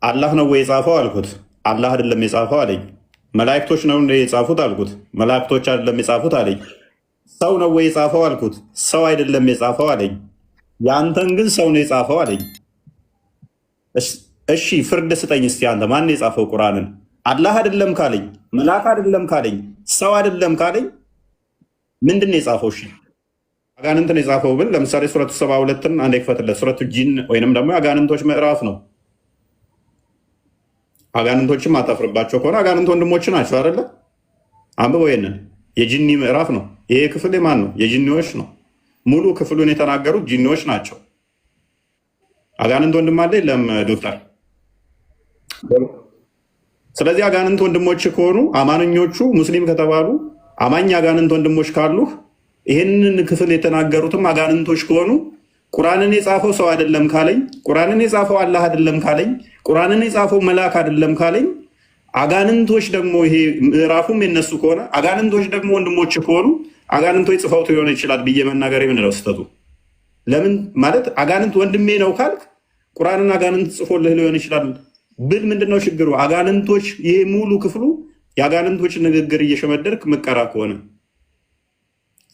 አላህ ነው ወይ የጻፈው አልኩት። አላህ አይደለም የጻፈው አለኝ። መላእክቶች ነው እንደ የጻፉት አልኩት። መላእክቶች አይደለም የጻፉት አለኝ። ሰው ነው ወይ የጻፈው አልኩት። ሰው አይደለም የጻፈው አለኝ። የአንተን ግን ሰው ነው የጻፈው አለኝ። እሺ ፍርድ ስጠኝ እስቲ አንተ ማን የጻፈው ቁርአንን? አላህ አይደለም ካለኝ፣ መልአክ አይደለም ካለኝ፣ ሰው አይደለም ካለኝ ምንድን ነው የጻፈው? እሺ አጋንንትን የጻፈው ብል ለምሳሌ ሱረቱ 72ን አንድ ይክፈትለት። ሱረቱ ጂን ወይንም ደግሞ አጋንንቶች ምዕራፍ ነው። አጋንንቶችም አታፍርባቸው ከሆነ አጋንንት ወንድሞች ናቸው አይደለ? አንብበው ይሄንን። የጂኒ ምዕራፍ ነው ይሄ ክፍል። የማን ነው? የጂኒዎች ነው። ሙሉ ክፍሉን የተናገሩት ጂኒዎች ናቸው። አጋንንት ወንድም አለ የለም ዶክተር? ስለዚህ አጋንንት ወንድሞች ከሆኑ አማንኞቹ ሙስሊም ከተባሉ አማኝ አጋንንት ወንድሞች ካሉ ይህንን ክፍል የተናገሩትም አጋንንቶች ከሆኑ ቁርአንን የጻፈው ሰው አይደለም ካለኝ፣ ቁርአንን የጻፈው አላህ አይደለም ካለኝ፣ ቁርአንን የጻፈው መልአክ አይደለም ካለኝ፣ አጋንንቶች ደግሞ ይሄ ምዕራፉም የነሱ ከሆነ አጋንንቶች ደግሞ ወንድሞች ከሆኑ አጋንንቶች ጽፈውት ሊሆን ይችላል ብዬ መናገር የምንለው ስህተቱ ለምን ማለት አጋንንት ወንድሜ ነው ካልክ ቁርአንን አጋንንት ጽፎልህ ሊሆን ይችላል ብል ምንድነው ችግሩ? አጋንንቶች ይሄ ሙሉ ክፍሉ የአጋንንቶች ንግግር እየሸመደርክ መቀራ ከሆነ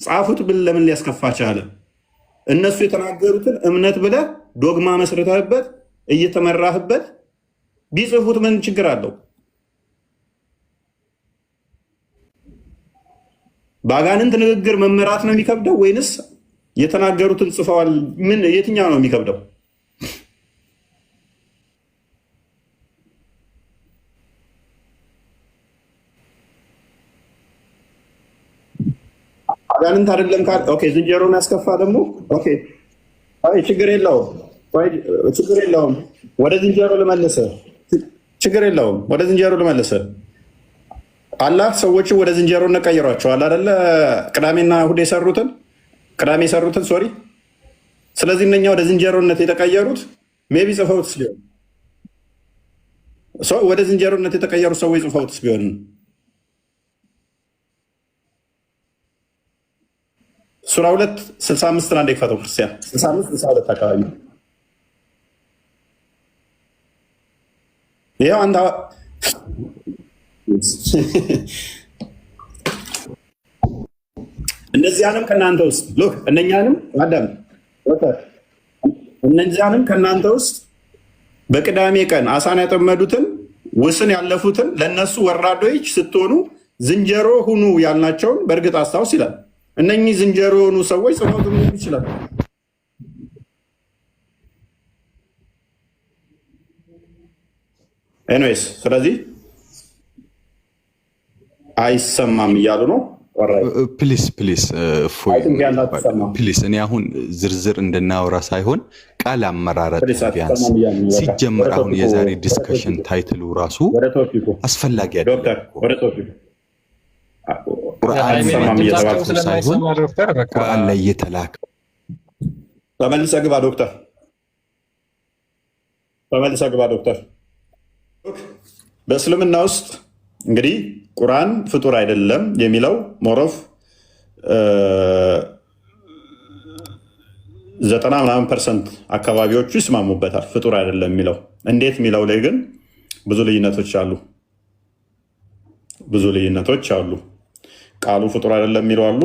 ጻፉት ብል ለምን ሊያስከፋ ቻለ? እነሱ የተናገሩትን እምነት ብለህ ዶግማ መስርተህበት እየተመራህበት ቢጽፉት ምን ችግር አለው? በአጋንንት ንግግር መመራት ነው የሚከብደው ወይንስ የተናገሩትን ጽፈዋል? ምን የትኛው ነው የሚከብደው? አጋንንት አይደለም ካል ኦኬ፣ ዝንጀሮን ያስከፋ ደግሞ ኦኬ፣ አይ ችግር የለውም፣ ችግር የለውም። ወደ ዝንጀሮ ልመልሰ፣ ችግር የለውም። ወደ ዝንጀሮ ልመልሰ። አላህ ሰዎችን ወደ ዝንጀሮ ቀይሯቸዋል አይደለ? ቅዳሜና እሑድ የሰሩትን ቅዳሜ የሰሩትን ሶሪ። ስለዚህ እነኛ ወደ ዝንጀሮነት የተቀየሩት ሜቢ ጽፈውትስ ቢሆን ወደ ዝንጀሮነት የተቀየሩት ሰዎች ጽፈውትስ ቢሆን ሱራ 2 65 አንድ ይክፈተው ክርስቲያን 65 62 አካባቢ ይሄው አንተ እነዚያንም ከእናንተ ውስጥ ሉክ እነኛንም አዳም እነዚያንም ከእናንተ ውስጥ በቅዳሜ ቀን አሳን ያጠመዱትን ውስን ያለፉትን ለነሱ ወራዶች ስትሆኑ ዝንጀሮ ሁኑ ያልናቸውን በእርግጥ አስታውስ ይላል። እነኚህ ዝንጀሮ የሆኑ ሰዎች ጽፎት ይችላል። ኤኒዌይስ ስለዚህ አይሰማም እያሉ ነው። ፕሊስ እኔ አሁን ዝርዝር እንድናወራ ሳይሆን ቃል አመራረጥ ቢያንስ ሲጀምር አሁን የዛሬ ዲስከሽን ታይትሉ ራሱ አስፈላጊ አይደለም። ቁርአን ላይ የተላከ ተመልሰህ ግባ ዶክተር፣ ተመልሰህ ግባ ዶክተር። በእስልምና ውስጥ እንግዲህ ቁርአን ፍጡር አይደለም የሚለው ሞሮፍ 90% አካባቢዎቹ ይስማሙበታል። ፍጡር አይደለም የሚለው እንዴት የሚለው ላይ ግን ብዙ ልዩነቶች አሉ። ብዙ ልዩነቶች አሉ። ቃሉ ፍጡር አይደለም የሚለው አሉ።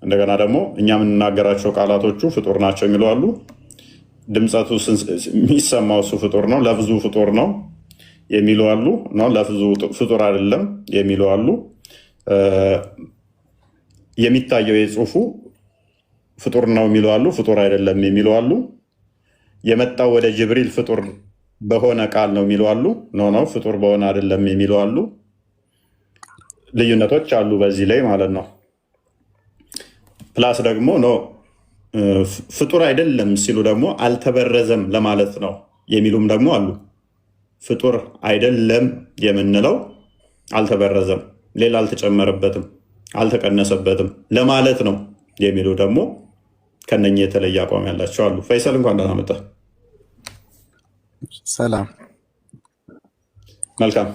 እንደገና ደግሞ እኛ የምንናገራቸው ቃላቶቹ ፍጡር ናቸው የሚለው አሉ። ድምፀቱ የሚሰማው እሱ ፍጡር ነው፣ ለብዙ ፍጡር ነው የሚሉ አሉ። ለብዙ ፍጡር አይደለም የሚሉ አሉ። የሚታየው የጽሁፉ ፍጡር ነው የሚሉ አሉ፣ ፍጡር አይደለም የሚሉ አሉ። የመጣው ወደ ጅብሪል ፍጡር በሆነ ቃል ነው የሚሉ አሉ፣ ነው ፍጡር በሆነ አይደለም የሚሉ አሉ። ልዩነቶች አሉ በዚህ ላይ ማለት ነው። ፕላስ ደግሞ ፍጡር አይደለም ሲሉ ደግሞ አልተበረዘም ለማለት ነው የሚሉም ደግሞ አሉ። ፍጡር አይደለም የምንለው አልተበረዘም፣ ሌላ አልተጨመረበትም፣ አልተቀነሰበትም ለማለት ነው የሚሉ ደግሞ ከነኚህ የተለየ አቋም ያላቸው አሉ። ፈይሰል እንኳን ደህና መጣህ። ሰላም። መልካም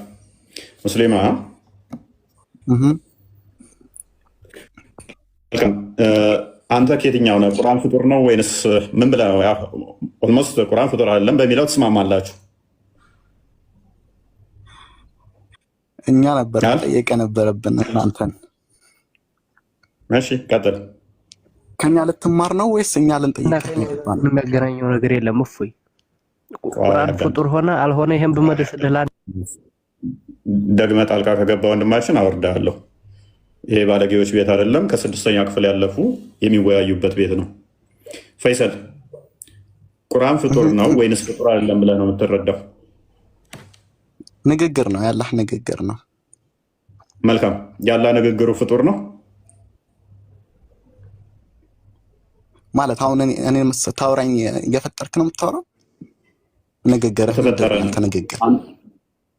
ሙስሊማ አንተ ከየትኛው ነው? ቁርአን ፍጡር ነው ወይንስ ምን ብለህ ነው? ኦልሞስት ቁርአን ፍጡር አይደለም በሚለው ትስማማላችሁ? እኛ ነበር ጠየቀ ነበረብን እናንተን። እሺ ቀጥል። ከኛ ልትማር ነው ወይስ እኛ ልንጠይቅ ነው? የሚያገናኘው ነገር የለም። እፎይ ቁርአን ፍጡር ሆነ አልሆነ ይሄን በመደስልህ ደግመህ ጣልቃ ከገባ ወንድማችን አወርዳለሁ። ይሄ ባለጌዎች ቤት አይደለም፣ ከ6ኛ ክፍል ያለፉ የሚወያዩበት ቤት ነው። ፈይሰል ቁርአን ፍጡር ነው ወይንስ ፍጡር አይደለም ብለህ ነው የምትረዳው? ንግግር ነው፣ ያላህ ንግግር ነው። መልካም። ያላህ ንግግሩ ፍጡር ነው ማለት አሁን እኔ ታውራኝ እየፈጠርክ ነው የምታወራው? ንግግር ንግግር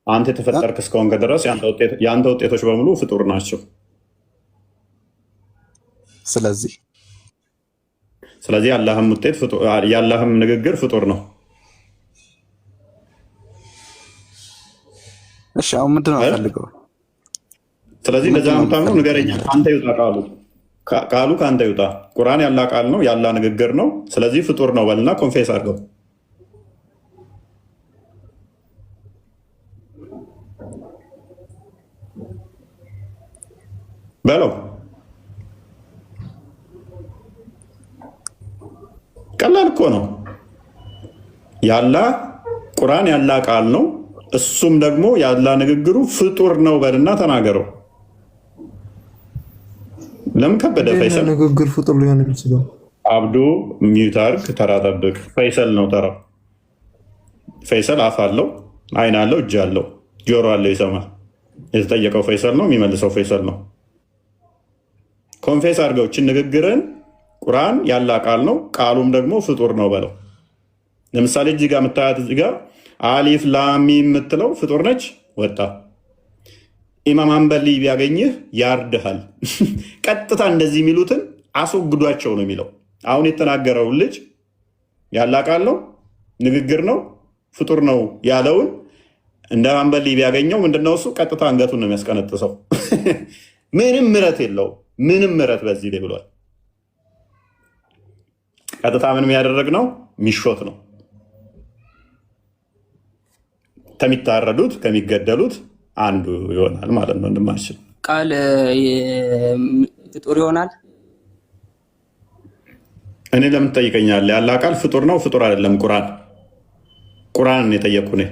አንተ የተፈጠርክ እስከሆንክ ድረስ የአንተ ውጤቶች በሙሉ ፍጡር ናቸው። ስለዚህ የአላህም ንግግር ፍጡር ነው። እሺ አሁን ምንድን ነው ፈልገው? ስለዚህ እንደዛ ነው የምታምነው? ንገረኛ። አንተ ይውጣ ቃሉ ከአንተ ይውጣ። ቁርአን ያላ ቃል ነው፣ ያላ ንግግር ነው። ስለዚህ ፍጡር ነው በልና ኮንፌስ አድርገው በለው። ቀላል እኮ ነው። ያላ ቁርአን ያላ ቃል ነው፣ እሱም ደግሞ ያላ ንግግሩ ፍጡር ነው በልና ተናገረው። ለምን ከበደ? ፈይሰል ንግግር ፍጡር ሊሆን ይችላል። አብዱ ሚዩት አድርግ። ተራ ጠብቅ። ፈይሰል ነው ተራው። ፈይሰል አፍ አለው፣ አይን አለው፣ እጅ አለው፣ ጆሮ አለው፣ ይሰማል። የተጠየቀው ፈይሰል ነው፣ የሚመልሰው ፈይሰል ነው። ኮንፌስ አድርገው። ችን ንግግርን ቁርአን ያላ ቃል ነው፣ ቃሉም ደግሞ ፍጡር ነው በለው። ለምሳሌ እዚህ ጋር የምታያት እዚህ ጋር አሊፍ ላሚ የምትለው ፍጡር ነች። ወጣ። ኢማም አንበሊ ቢያገኝህ ያርድሃል። ቀጥታ እንደዚህ የሚሉትን አስወግዷቸው ነው የሚለው። አሁን የተናገረው ልጅ ያላ ቃል ነው፣ ንግግር ነው፣ ፍጡር ነው ያለውን እንደ አንበሊ ቢያገኘው ምንድነው እሱ? ቀጥታ አንገቱን ነው የሚያስቀነጥሰው። ምንም ምረት የለው፣ ምንም ምረት በዚህ ላይ ብሏል። ቀጥታ ምንም ያደረግ ነው ሚሾት ነው። ከሚታረዱት ከሚገደሉት አንዱ ይሆናል ማለት ነው። ወንድማችን ቃል ፍጡር ይሆናል። እኔ ለምን ትጠይቀኛለህ? ያላ ቃል ፍጡር ነው ፍጡር አይደለም? ቁርአንን የጠየቁ እኔ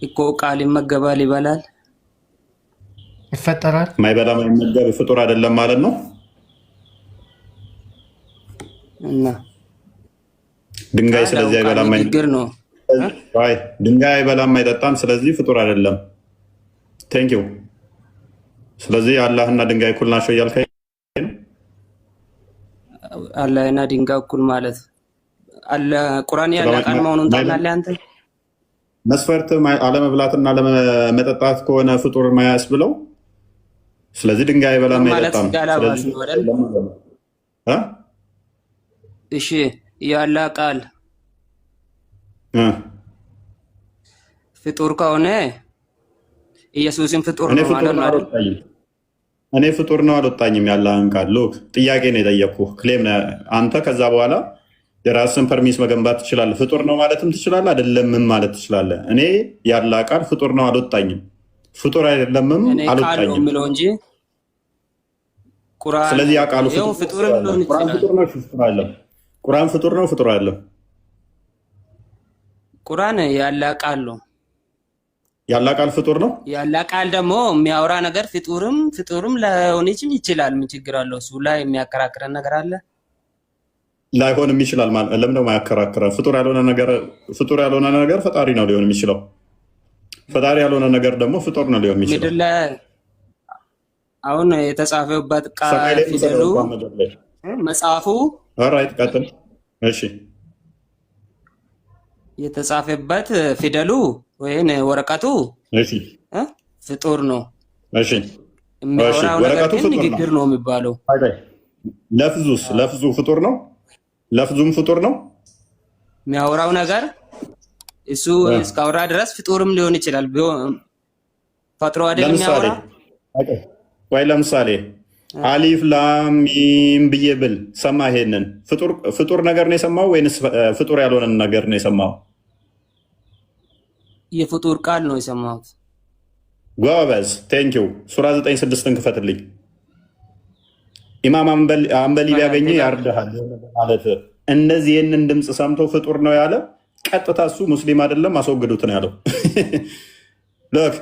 እኮ ቃል ይመገባል፣ ይበላል፣ ይፈጠራል። ማይበላ ማይመገብ ፍጡር አይደለም ማለት ነው። እና ድንጋይ ስለዚህ አይበላም ነው። ድንጋይ አይበላም አይጠጣም፣ ስለዚህ ፍጡር አይደለም። ቴንኪው። ስለዚህ አላህና ድንጋይ እኩል ናቸው እያልከኝ ነው? አላህና ድንጋይ እኩል ማለት ቁርአን ያለ ቃል መሆኑን ታውቃለህ አንተ? መስፈርት አለመብላትና አለመጠጣት ከሆነ ፍጡር ማያስ ብለው፣ ስለዚህ ድንጋይ አይበላም አይጠጣም። እሺ ያለ ቃል ፍጡር ከሆነ ኢየሱስን ፍጡር ነው ማለት ነው። እኔ ፍጡር ነው አልወጣኝም። ያለህን ቃል ሉክ ጥያቄ ነው የጠየቅኩህ፣ ክሌም አንተ ከዛ በኋላ የራስን ፐርሚስ መገንባት ትችላለህ። ፍጡር ነው ማለትም ትችላለህ፣ አይደለምም ማለት ትችላለህ። እኔ ያለ ቃል ፍጡር ነው አልወጣኝም፣ ፍጡር አይደለምም አልወጣኝም የሚለው እንጂ ቁርአን። ስለዚህ ያ ቃሉ ፍጡር ነው ቁርአን ፍጡር ነው ፍጡር አይደለም? ቁርአን ያለ ቃል ነው። ያለ ቃል ፍጡር ነው። ያለ ቃል ደግሞ የሚያወራ ነገር ፍጡርም ላይሆን ይችላል። ምን ችግር አለው? እሱ ላይ የሚያከራክረን ነገር አለ? ላይሆንም ይችላል ማለት ለምን ነው የማያከራክረን? ፍጡር ያልሆነ ነገር ፈጣሪ ነው ሊሆን የሚችለው። ፈጣሪ ያልሆነ ነገር ደግሞ ፍጡር ነው ሊሆን የሚችለው። ምድር ላይ አሁን የተጻፈበት ቃል ፊደሉ መጽሐፉ ኦልራይት ቀጥል። እሺ የተጻፈበት ፊደሉ ወይም ወረቀቱ ፍጡር ነው። እሺ የሚያወራው ነገር ግን ንግግር ነው የሚባለው። ለፍዙ ፍጡር ነው። ለፍዙም ፍጡር ነው የሚያወራው ነገር እሱ እስካወራ ድረስ ፍጡርም ሊሆን ይችላል። ፈጥሮ አይደል የሚያወራ? ወይ ለምሳሌ አሊፍ ላም ሚም ብዬ ብል ሰማ። ይሄንን ፍጡር ነገር ነው የሰማው ወይንስ ፍጡር ያልሆነ ነገር ነው የሰማው? የፍጡር ቃል ነው የሰማሁት። ጎበዝ ቴንኪው። ሱራ 9:6 ክፈትልኝ። ኢማም አንበሊ ቢያገኘ ያርድሃል ማለት እንደዚህ ይህንን ድምፅ ሰምቶ ፍጡር ነው ያለ ቀጥታ እሱ ሙስሊም አይደለም አስወግዱት ነው ያለው። ልክ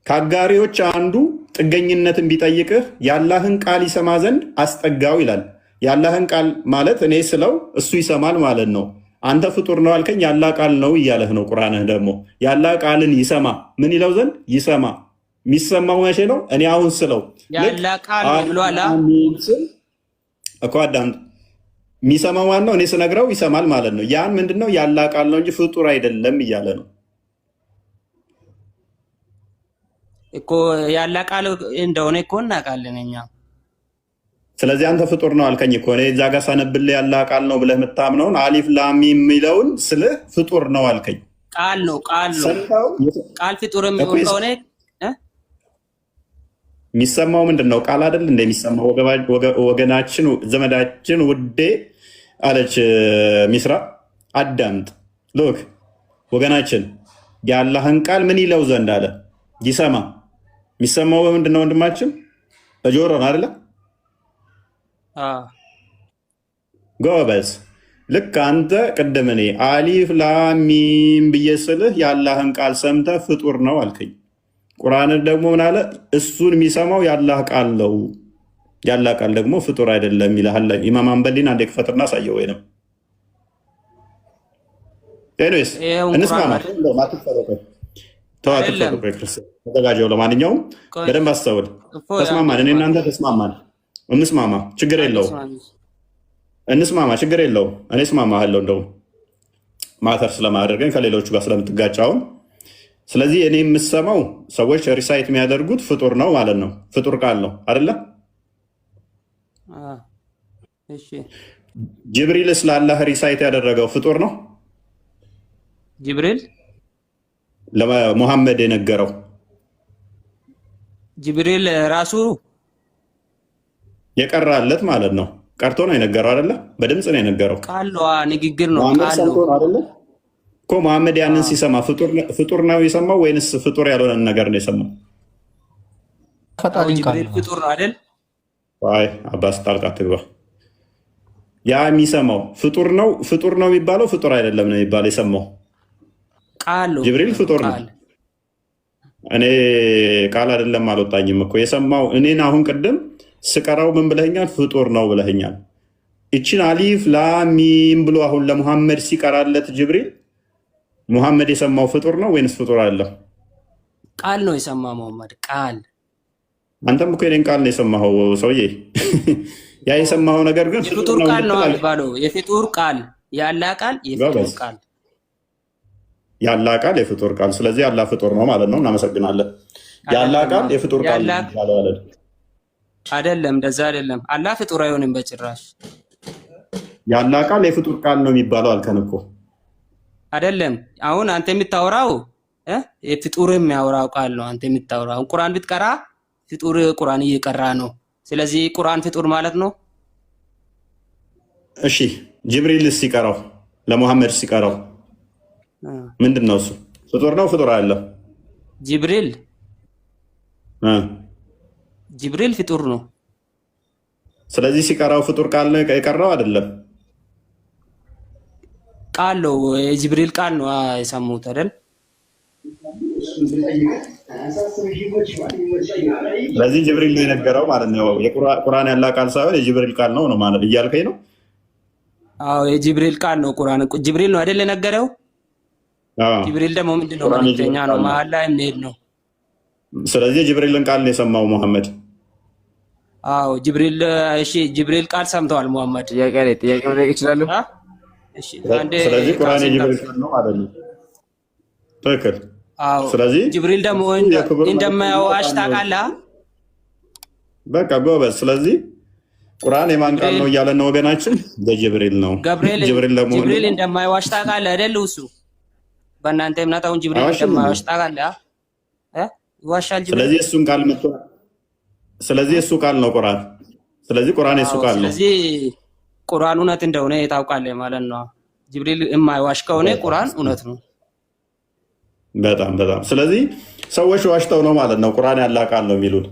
ከአጋሪዎች አንዱ ጥገኝነትን ቢጠይቅህ የአላህን ቃል ይሰማ ዘንድ አስጠጋው ይላል። የአላህን ቃል ማለት እኔ ስለው እሱ ይሰማል ማለት ነው። አንተ ፍጡር ነው አልከኝ፣ የአላህ ቃል ነው እያለህ ነው። ቁርአንህ ደግሞ የአላህ ቃልን ይሰማ ምን ይለው ዘንድ ይሰማ። የሚሰማው መቼ ነው? እኔ አሁን ስለው የአላህ ቃል ብሏል እኮ አዳምጥ። የሚሰማው ማን ነው? እኔ ስነግረው ይሰማል ማለት ነው። ያን ምንድነው? የአላህ ቃል ነው እንጂ ፍጡር አይደለም እያለ ነው እኮ። የአላህ ቃል እንደሆነ እኮ እናውቃለን እኛ። ስለዚህ አንተ ፍጡር ነው አልከኝ እኮ እኔ እዛ ጋር ሳነብልህ የአላህ ቃል ነው ብለህ የምታምነውን አሊፍ ላም የሚለውን ስልህ ፍጡር ነው አልከኝ። ቃል ነው ቃል ፍጡር የሚሆን ከሆነ የሚሰማው ምንድን ነው? ቃል አይደል እንደሚሰማው ወገናችን፣ ዘመዳችን፣ ውዴ አለች ሚስራ። አዳምጥ ሎክ ወገናችን የአላህን ቃል ምን ይለው ዘንድ አለ ይሰማ። የሚሰማው በምንድን ነው ወንድማችን? በጆሮ ነው አይደለ? ጎበዝ። ልክ አንተ ቅድም እኔ አሊፍ ላሚም ብዬ ስልህ የአላህን ቃል ሰምተህ ፍጡር ነው አልከኝ። ቁርአንን ደግሞ ምን አለ? እሱን የሚሰማው የአላህ ቃል ነው፣ የአላህ ቃል ደግሞ ፍጡር አይደለም ይልሃል። ኢማም አንበሊን አንዴ ክፈትና አሳየው። ወይንም ኤኒዌይስ እንስማማ። ተዘጋጀው። ለማንኛውም በደንብ አስተውል። ተስማማን? እኔ እናንተ ተስማማን? እንስማማ፣ ችግር የለውም። እንስማማ፣ ችግር የለውም። እኔ እስማማለሁ፣ እንደውም ማተር ስለማያደርገኝ ከሌሎቹ ጋር ስለምትጋጫውን። ስለዚህ እኔ የምሰማው ሰዎች ሪሳይት የሚያደርጉት ፍጡር ነው ማለት ነው። ፍጡር ቃል ነው አይደለ? ጅብሪል ስላላህ ሪሳይት ያደረገው ፍጡር ነው። ጅብሪል ለሙሐመድ የነገረው ጅብሪል ራሱ የቀራለት ማለት ነው። ቀርቶ ነው የነገረው አይደለ? በድምፅ ነው የነገረው። ቃል ነው፣ ንግግር ነው። ቃል ነው አይደለ እኮ። መሐመድ ያንን ሲሰማ ፍጡር ነው የሰማው ወይንስ ፍጡር ያልሆነ ነገር ነው የሰማው? ጅብሪል ፍጡር ነው አይደል? አይ አባስ ጣልቃ ትግባ። ያ የሚሰማው ፍጡር ነው የሚባለው ፍጡር አይደለም ነው የሚባለው። የሰማው ቃል ነው። ጅብሪል ፍጡር ነው። እኔ ቃል አይደለም አልወጣኝም እኮ የሰማው። እኔን አሁን ቅድም ስቀራው ምን ብለኸኛል? ፍጡር ነው ብለኸኛል። ይችን አሊፍ ላሚም ብሎ አሁን ለሙሐመድ ሲቀራለት ጅብሪል ሙሐመድ የሰማው ፍጡር ነው ወይንስ ፍጡር አለ? ቃል ነው የሰማው ሙሐመድ። ቃል አንተም እኮ የኔን ቃል ነው የሰማኸው ሰውዬ። ያ የሰማኸው ነገር ግን የፍጡር ቃል ነው የሚባለው። የፍጡር ቃል የአላህ ቃል የፍጡር ቃል የአላህ ቃል የፍጡር ቃል። ስለዚህ አላህ ፍጡር ነው ማለት ነው። እናመሰግናለን። የአላህ ቃል የፍጡር ቃል አይደለም፣ እንደዛ አይደለም። አላህ ፍጡር አይሆንም በጭራሽ። የአላህ ቃል የፍጡር ቃል ነው የሚባለው አልከን እኮ አይደለም። አሁን አንተ የምታወራው የፍጡር የሚያወራው ቃል ነው አንተ የምታወራው። ቁርአን ብትቀራ ፍጡር ቁርአን እየቀራ ነው። ስለዚህ ቁርአን ፍጡር ማለት ነው። እሺ ጅብሪል ሲቀራው ለሙሐመድ ሲቀራው ምንድን ነው እሱ? ፍጡር ነው ፍጡር አይደለም? ጅብሪል ፍጡር ነው። ስለዚህ ሲቀራው ፍጡር ቃል ነው የቀራው አይደለም? ቃል ነው፣ የጅብሪል ቃል ነው የሰሙት አይደል? ስለዚህ ጅብሪል ነው የነገረው ማለት ነው። የቁርአን ያላ ቃል ሳይሆን የጅብሪል ቃል ነው ነው ማለት እያልከኝ ነው? አዎ የጅብሪል ቃል ነው። ቁርአን ጅብሪል ነው አይደል የነገረው? ጅብሪል ደግሞ ምንድነው? መልእክተኛ ነው፣ መሀል ላይ የሚሄድ ነው። ስለዚህ የጅብሪልን ቃል ነው የሰማው ሙሐመድ። አዎ ጅብሪል። እሺ ጅብሪል ቃል ሰምተዋል ሙሐመድ። ጥያቄ መጠየቅ ይችላሉ? እሺ ስለዚህ ቁርአን የጅብሪል ቃል ነው ማለት ነው። ትክክል። አዎ ስለዚህ ጅብሪል ደግሞ እንደማያዋሽ ታውቃለህ። በቃ ጎበዝ። ስለዚህ ቁርአን የማን ቃል ነው እያለን ነው ወገናችን? የጅብሪል ነው። ጅብሪል እንደማይዋሽ ታውቃለህ አይደል? እሱ በእናንተ እምነት አሁን ጅብሪል እንደማይዋሽ ታውቃለህ? ይዋሻል ጅብሪል። ስለዚህ እሱን ቃል መጥቶ ስለዚህ እሱ ቃል ነው ቁርአን። ስለዚህ ቁርአን የሱ ቃል ነው። ስለዚህ ቁርአን እውነት እንደሆነ ታውቃለህ ማለት ነው። ጅብሪል የማይዋሽ ከሆነ ቁርአን እውነት ነው። በጣም በጣም። ስለዚህ ሰዎች ዋሽተው ነው ማለት ነው ቁርአን ያለ ቃል ነው የሚሉት።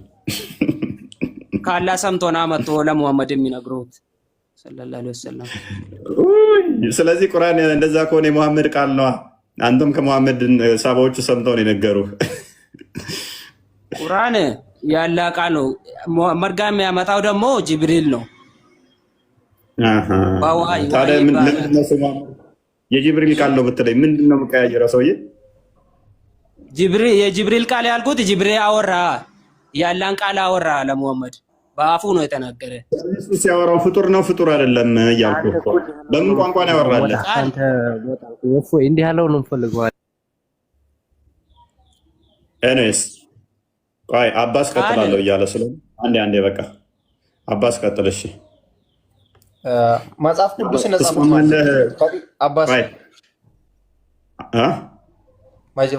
ካላህ ሰምቶና መጥቶ ለሙሐመድ የሚነግሩት ሰለላሁ ዐለይሂ ወሰለም። ስለዚህ ቁርአን እንደዛ ከሆነ የሙሐመድ ቃል ነዋ። አንተም ከሙሐመድ ሳባዎቹ ሰምተው ነው የነገሩ። ቁርአን ያለ ቃል ነው። ሙሐመድ ጋር የሚያመጣው ደግሞ ጅብሪል ነው። ታዲያ የጅብሪል ቃል ነው ብትለኝ ምንድን ነው የምቀያየረው? ሰውዬ የጅብሪል ቃል ያልኩት ጅብሪል አወራ፣ ያላን ቃል አወራ ለሙሐመድ በአፉ ነው የተናገረ። ሲያወራው ፍጡር ነው ፍጡር አይደለም እያልኩ በምን ቋንቋ ነው ያወራለ? እንዲህ ያለው ነው ፈልገዋል። እኔስ ቆይ አባስ ቀጥላለሁ እያለ ስለሆነ አንዴ በቃ አባስ ቀጥል። እሺ መጽሐፍ ቅዱስ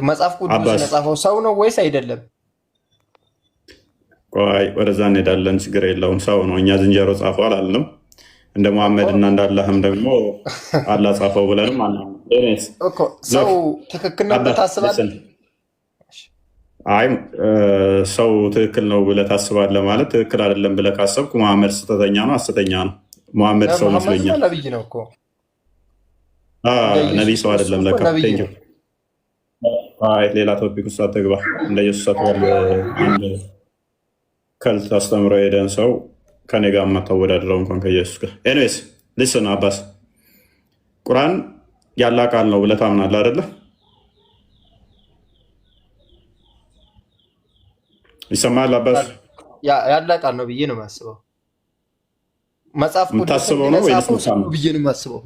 መጽሐፍ ቅዱስ የጻፈው ሰው ነው ወይስ አይደለም? ቆይ ወደዛ እንሄዳለን። ችግር የለውም። ሰው ነው። እኛ ዝንጀሮ ጻፈው አላልንም። እንደ መሐመድ እና እንዳላህም ደግሞ አላህ ጻፈው ብለንም አናልንም። ሰው ትክክል ነው ብለህ ታስባለህ? አይ ሰው ትክክል ነው ብለህ ታስባለህ ማለት ትክክል አይደለም ብለህ ካሰብኩ መሐመድ ስህተተኛ ነው፣ ሐሰተኛ ነው። መሐመድ ሰው መስሎኛል። ነብይ ነው እኮ። ነብይ ሰው አይደለም ለካ። ቴንኪው። አይ ሌላ ቶፒክ ውስጥ አትግባ። እንደ ኢየሱስ አትበል። ከልት አስተምሮ የሄደን ሰው ከኔ ጋር የማታወዳድረው እንኳን ከኢየሱስ ጋር። ኤኒዌይስ ሊስን አባስ ቁርአን ያላ ቃል ነው ብለህ ታምናለህ አይደለ? ይሰማል አባስ? ያላ ቃል ነው ብዬ ነው የማስበው። መጽሐፍ የምታስበው ነው ወይስ ብዬ ነው የማስበው?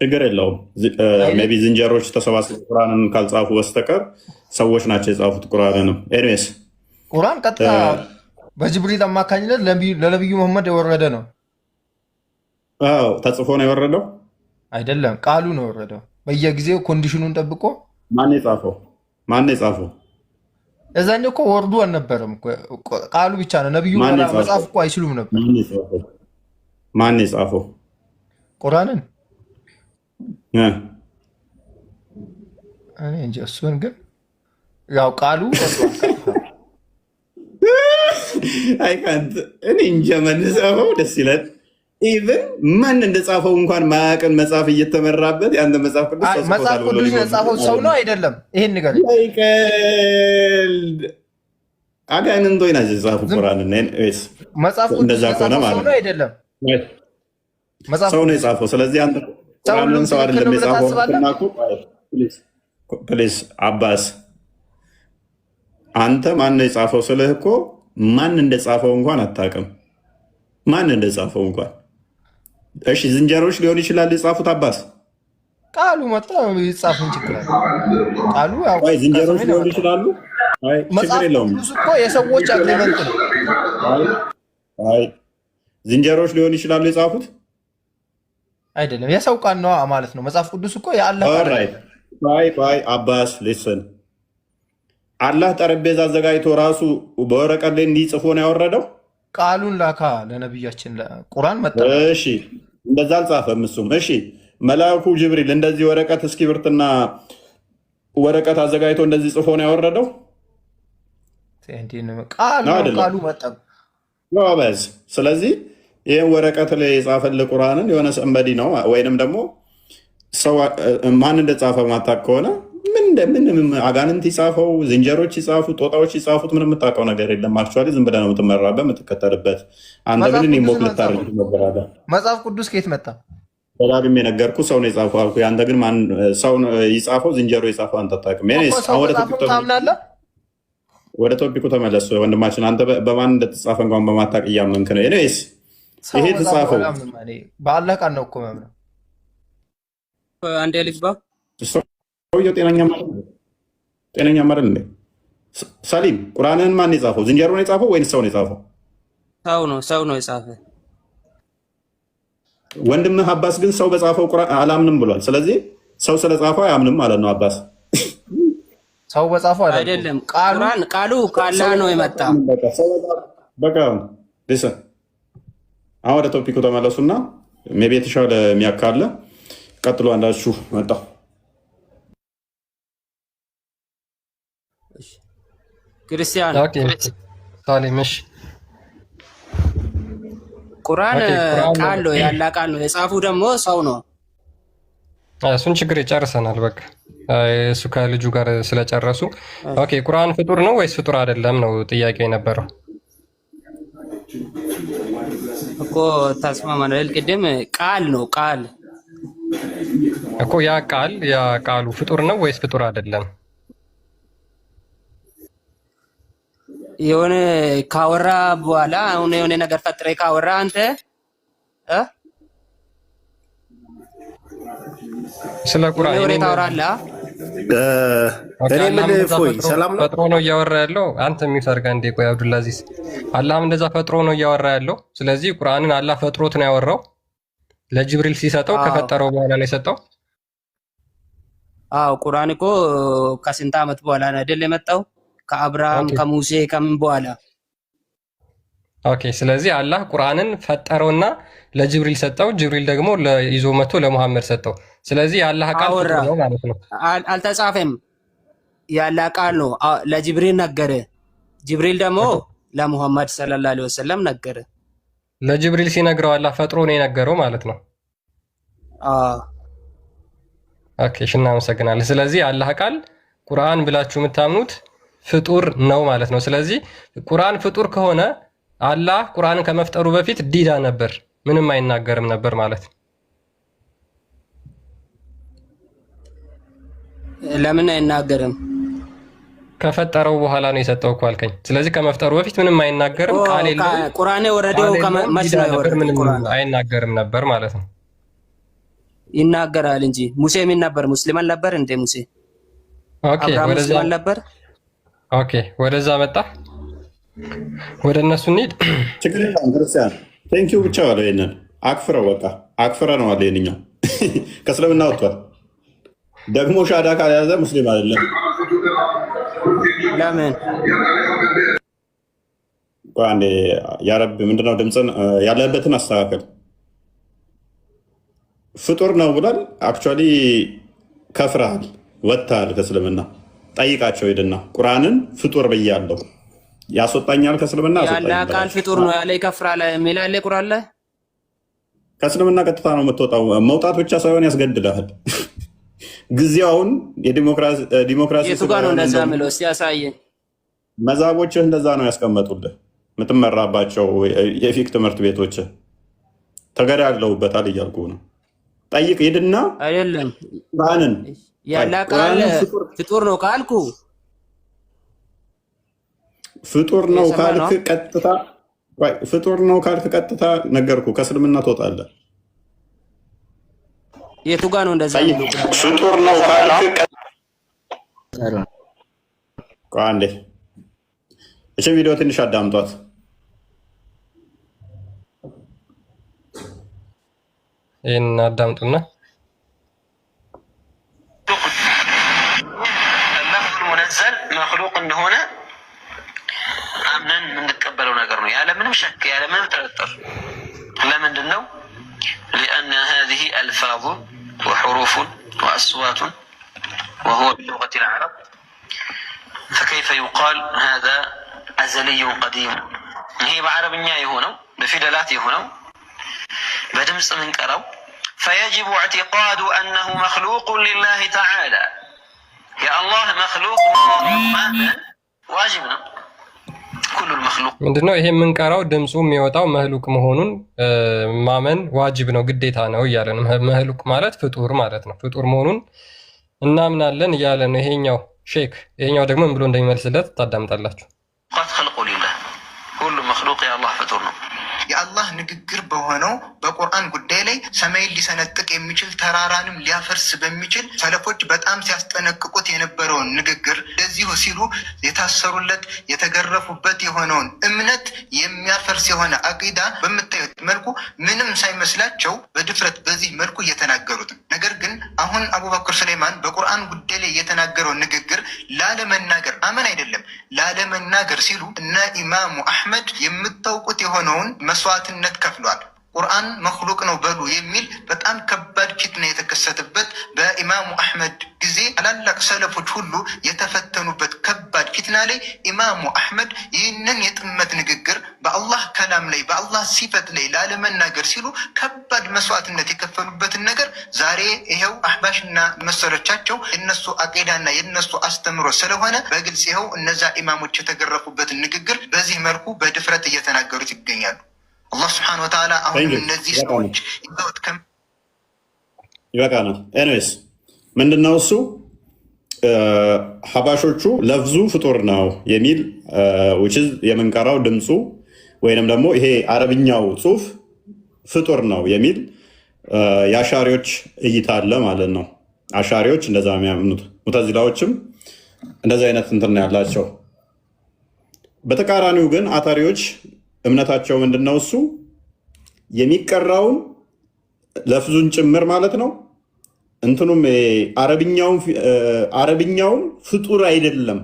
ችግር የለውም። ሜይ ቢ ዝንጀሮች ተሰባስበው ቁርአንን ካልጻፉ በስተቀር ሰዎች ናቸው የጻፉት ቁርአንንም። ኤኒዌይስ ቁርአን ቀጥታ በጅብሪል አማካኝነት ለነቢዩ መሐመድ የወረደ ነው። አዎ ተጽፎ ነው የወረደው አይደለም፣ ቃሉ ነው የወረደው። በየጊዜው ኮንዲሽኑን ጠብቆ ማን የጻፈው? እዛኛው እኮ ወርዱ አልነበረም፣ ቃሉ ብቻ ነው። ነቢዩ መጽሐፍ እኮ አይችሉም ነበር። ማን የጻፈው ቁርአንን? እኔ እንጃ። እሱን ግን ያው ቃሉ አይካንት እኔ እንጃ። መንጻፈው ደስ ይላል። ኢቭን ማን እንደጻፈው እንኳን ማያውቅን መጽሐፍ እየተመራበት ያንተ መጽሐፍ ቅዱስ መጽሐፍ ቅዱስ የጻፈው ሰው ነው አይደለም? ይሄን ነገር አጋንንቶች ናቸው የጻፉት ቁርአንን። መጽሐፍ ቅዱስ እንደዛ ከሆነ ማለት ነው አይደለም፣ ሰው ነው የጻፈው። ስለዚህ አንተ ቁርአንን ሰው አይደለም የጻፈው። ፕሊዝ አባስ አንተ ማን ነው የጻፈው ስልህ እኮ ማን እንደጻፈው እንኳን አታውቅም። ማን እንደጻፈው እንኳን እሺ፣ ዝንጀሮች ሊሆን ይችላል የጻፉት። አባስ ቃሉ መጣ ይጻፉን ችግር አለ። ቃሉ ያው ዝንጀሮች ሊሆን ይችላሉ። ችግር የለውም እኮ የሰዎች አግሪመንት ነው። ዝንጀሮች ሊሆን ይችላሉ የጻፉት አይደለም፣ የሰው ቃል ነው ማለት ነው። መጽሐፍ ቅዱስ እኮ የአላህ ቃል። አባስ ሊስን አላህ ጠረጴዛ አዘጋጅቶ ራሱ በወረቀት ላይ እንዲጽፎ ነው ያወረደው። ቃሉን ላካ ለነቢያችን ቁርአን መጣ። እሺ እንደዛ አልጻፈም እሱም። እሺ መልአኩ ጅብሪል እንደዚህ ወረቀት እስክሪብቶና ወረቀት አዘጋጅቶ እንደዚህ ጽፎ ነው ያወረደው። ቃሉ መጣ። ስለዚህ ይህን ወረቀት ላይ የጻፈልህ ቁርአንን የሆነ ሰንበዲ ነው ወይንም ደግሞ ሰው ማን እንደጻፈ ማታውቅ ከሆነ ምን አጋንንት ይጻፈው፣ ዝንጀሮች ይጻፉ፣ ጦጣዎች ይጻፉት፣ ምን የምታውቀው ነገር የለም። አክቹዋሊ ዝም ብለህ ነው የምትመራበት የምትከተልበት። አንተ ግን ሞክ ልታደርግ ትሞክራለህ። መጽሐፍ ቅዱስ ከየት መጣ? በዳግም የነገርኩህ ሰው ነው የጻፈው አልኩህ። አንተ ግን ሰው ይጻፈው ዝንጀሮ የጻፈው አንተ አታውቅም። ወደ ቶፒኩ ተመለስ ወንድማችን። አንተ በማን እንደተጻፈ እንኳን በማታውቅ እያመንክ ነው። ኤኒዌይስ ይሄ ተጻፈው በአላህ ቃል ነው እኮ ነው። አንዴ ልግባ። ሰውየው ጤነኛ ማለት እንዴ? ሰሊም ቁርአንን ማን የጻፈው? ዝንጀሮ ነው የጻፈው ወይስ ሰው ነው የጻፈው? ሰው ነው የጻፈ። ወንድምህ አባስ ግን ሰው በጻፈው ቁርአን አላምንም ብሏል። ስለዚህ ሰው ስለጻፈው አያምንም ማለት ነው። አባስ ሰው በጻፈው አይደለም፣ ቃሉ ከአላህ ነው የመጣ። በቃ አሁን ወደ ቶፒኩ ተመለሱና ሜይ ቢ የተሻለ የሚያካለ ቀጥሎ አንዳችሁ መጣ ክርስቲያን ኦኬ ሳሊምሽ ቁርአን ቃል ነው ያላ ቃል ነው። የጻፉ ደግሞ ሰው ነው። እሱን ችግር ይጨርሰናል። በቃ እሱ ከልጁ ጋር ስለጨረሱ ኦኬ። ቁርአን ፍጡር ነው ወይስ ፍጡር አይደለም ነው ጥያቄ የነበረው እኮ። ተስማማናል። ቅድም ቃል ነው ቃል እኮ ያ ቃሉ ፍጡር ነው ወይስ ፍጡር አይደለም? የሆነ ካወራ በኋላ አሁን የሆነ ነገር ፈጥሬ ካወራ አንተ ስለ ቁርአን ወሬ ታወራለህ። እኔ ምን ፎይ ሰላም ነው ፈጥሮ ነው እያወራ ያለው አንተ የሚፈርጋ እንዴ? ቆይ አብዱልአዚዝ አላህም እንደዛ ፈጥሮ ነው እያወራ ያለው። ስለዚህ ቁርአንን አላህ ፈጥሮት ነው ያወራው። ለጅብሪል ሲሰጠው ከፈጠረው በኋላ ነው የሰጠው። አዎ ቁርአን እኮ ከስንት ዓመት በኋላ ነው አይደል የመጣው? ከአብርሃም ከሙሴ ከምን በኋላ። ኦኬ ስለዚህ አላህ ቁርአንን ፈጠረውና ለጅብሪል ሰጠው። ጅብሪል ደግሞ ይዞ መጥቶ ለሙሐመድ ሰጠው። ስለዚህ የአላህ ቃል ነው ማለት ነው። አልተጻፈም። የአላህ ቃል ነው። ለጅብሪል ነገረ። ጅብሪል ደግሞ ለሙሐመድ ሰለላሁ ዐለይሂ ወሰለም ነገረ። ለጅብሪል ሲነግረው አላህ ፈጥሮ ነው የነገረው ማለት ነው። ኦኬ እሺ እናመሰግናለን። ስለዚህ የአላህ ቃል ቁርአን ብላችሁ የምታምኑት ፍጡር ነው ማለት ነው። ስለዚህ ቁርአን ፍጡር ከሆነ አላህ ቁርአንን ከመፍጠሩ በፊት ዲዳ ነበር፣ ምንም አይናገርም ነበር ማለት ነው። ለምን አይናገርም? ከፈጠረው በኋላ ነው የሰጠው እኮ አልከኝ። ስለዚህ ከመፍጠሩ በፊት ምንም አይናገርም፣ ቃል የለውም። ቁርአን ወረደው ከመች ነው የወረደው? ምንም አይናገርም ነበር ማለት ነው። ይናገራል እንጂ ሙሴ ምን ነበር? ሙስሊም አልነበር እንደ ሙሴ? ኦኬ ወደዛ ነበር። ኦኬ ወደዛ መጣ። ወደ እነሱ እንሂድ። ችግር የለም ክርስቲያን ቴንኪው ብቻ ዋለው። ይሄንን አክፍረው በቃ አክፍረ ነው አለ። ይሄንኛው ከእስልምና ወጥቷል። ደግሞ ሻዳ ካልያዘ ሙስሊም አይደለም። ለምን አንዴ ያረብ ምንድነው ድምፅን ያለበትን አስተካከል። ፍጡር ነው ብሏል። አክቹዋሊ ከፍረሃል፣ ወጥተሃል ከእስልምና። ጠይቃቸው ሄድና ቁርአንን ፍጡር ብያለሁ ያስወጣኛል ከእስልምና። ያለ ቃል ፍጡር ነው ያለ ይከፍራል የሚል አለ ቁርአን ላይ። ከእስልምና ቀጥታ ነው የምትወጣው። መውጣት ብቻ ሳይሆን ያስገድልሃል። ጊዜውን ዲሞክራሲ የቱ ጋር ነው እንደዛ የሚለው? እስኪ ያሳየን። መዛቦችህ እንደዛ ነው ያስቀመጡልህ። የምትመራባቸው የፊክ ትምህርት ቤቶች ተገዳድለውበታል እያልኩ ነው። ጠይቅ ሄድና አይደለም ቁርአንን ያለ ቃል ፍጡር ነው ካልኩ ፍጡር ነው ካልክ ቀጥታ ፍጡር ነው ካልክ ቀጥታ ነገርኩ ከእስልምና ትወጣለህ። የቱ ጋር ነው እንደዛ የሚለው? ፍጡር ነው ካልክ አንዴ እቺ ቪዲዮ ትንሽ አዳምጧት። ይሄን አዳምጡና ሙነዘል መክሉቅ እንደሆነ አምነን የምንቀበለው ነገር ነው ያለምንም ሸክ ያለምንም ጥርጥር። ለምንድን ነው? لأن هذه ألفاظ وحروف وأصوات وهو بلغة العرب، فكيف يقال هذا أزلي قديم؟ هي بعربية يهونو بفدلات يهونو بدمس من كرو، فيجب اعتقاد أنه مخلوق لله تعالى. يا الله مخلوق واجبنا كل المخلوق ምንድነው? ይሄ የምንቀራው ድምፁ የሚወጣው መህሉቅ መሆኑን ማመን ዋጅብ ነው፣ ግዴታ ነው እያለ ነው። መህሉቅ ማለት ፍጡር ማለት ነው። ፍጡር መሆኑን እናምናለን እያለ ነው ይሄኛው ሼክ። ይሄኛው ደግሞ ምን ብሎ እንደሚመልስለት ታዳምጣላችሁ። قد خلق لله كل مخلوق يا الله فطور ነው። የአላህ ንግግር በሆነው በቁርአን ጉዳይ ላይ ሰማይን ሊሰነጥቅ የሚችል ተራራንም ሊያፈርስ በሚችል ሰለፎች በጣም ሲያስጠነቅቁት የነበረውን ንግግር እንደዚሁ ሲሉ የታሰሩለት የተገረፉበት የሆነውን እምነት የሚያፈርስ የሆነ አቂዳ በምታዩት መልኩ ምንም ሳይመስላቸው በድፍረት በዚህ መልኩ እየተናገሩት። ነገር ግን አሁን አቡበክር ሱለይማን በቁርአን ጉዳይ ላይ የተናገረው ንግግር ላለመናገር አመን አይደለም ላለመናገር ሲሉ እነ ኢማሙ አሕመድ የምታውቁት የሆነውን መስዋዕትነት ከፍሏል። ቁርአን መክሉቅ ነው በሉ የሚል በጣም ከባድ ፊትና የተከሰተበት በኢማሙ አሕመድ ጊዜ ታላላቅ ሰለፎች ሁሉ የተፈተኑበት ከባድ ፊትና ላይ ኢማሙ አሕመድ ይህንን የጥመት ንግግር በአላህ ከላም ላይ በአላህ ሲፈት ላይ ላለመናገር ሲሉ ከባድ መስዋዕትነት የከፈሉበትን ነገር ዛሬ ይኸው አህባሽና መሰሎቻቸው የነሱ አቂዳና የነሱ አስተምሮ ስለሆነ በግልጽ ይኸው እነዛ ኢማሞች የተገረፉበትን ንግግር በዚህ መልኩ በድፍረት እየተናገሩት ይገኛሉ። አላህ ስብሐነሁ ወተዓላ አሁንም እነዚህ ሰዎች ይበቃናል። ኤኒዌይስ ምንድነው እሱ ሐባሾቹ ለፍዙ ፍጡር ነው የሚል የምንቀራው ድምፁ ወይንም ደግሞ ይሄ አረብኛው ጽሁፍ ፍጡር ነው የሚል የአሻሪዎች እይታ አለ ማለት ነው። አሻሪዎች እንደዛ የሚያምኑት፣ ሙተዚላዎችም እንደዚህ አይነት እንትን ያላቸው። በተቃራኒው ግን አታሪዎች እምነታቸው ምንድነው እሱ የሚቀራውን ለፍዙን ጭምር ማለት ነው እንትኑም አረብኛውም ፍጡር አይደለም፣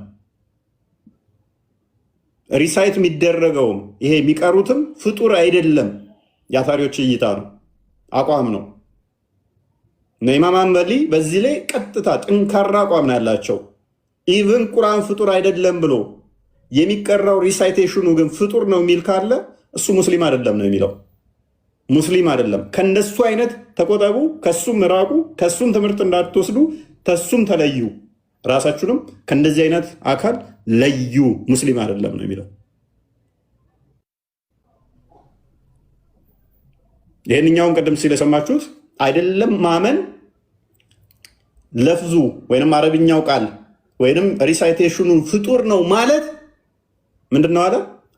ሪሳይት የሚደረገውም ይሄ የሚቀሩትም ፍጡር አይደለም። የአታሪዎች እይታ ነው፣ አቋም ነው። ኢማም አንበሊ በዚህ ላይ ቀጥታ ጠንካራ አቋም ነው ያላቸው። ኢቭን ቁርአን ፍጡር አይደለም ብሎ የሚቀራው ሪሳይቴሽኑ ግን ፍጡር ነው የሚል ካለ እሱ ሙስሊም አይደለም ነው የሚለው። ሙስሊም አይደለም። ከነሱ አይነት ተቆጠቡ፣ ከሱም ራቁ፣ ከሱም ትምህርት እንዳትወስዱ፣ ከሱም ተለዩ፣ ራሳችሁንም ከእንደዚህ አይነት አካል ለዩ፣ ሙስሊም አይደለም ነው የሚለው። ይህንኛውን ቅድም ሲል የሰማችሁት አይደለም ማመን ለፍዙ ወይንም አረብኛው ቃል ወይንም ሪሳይቴሽኑ ፍጡር ነው ማለት ምንድነው አለ?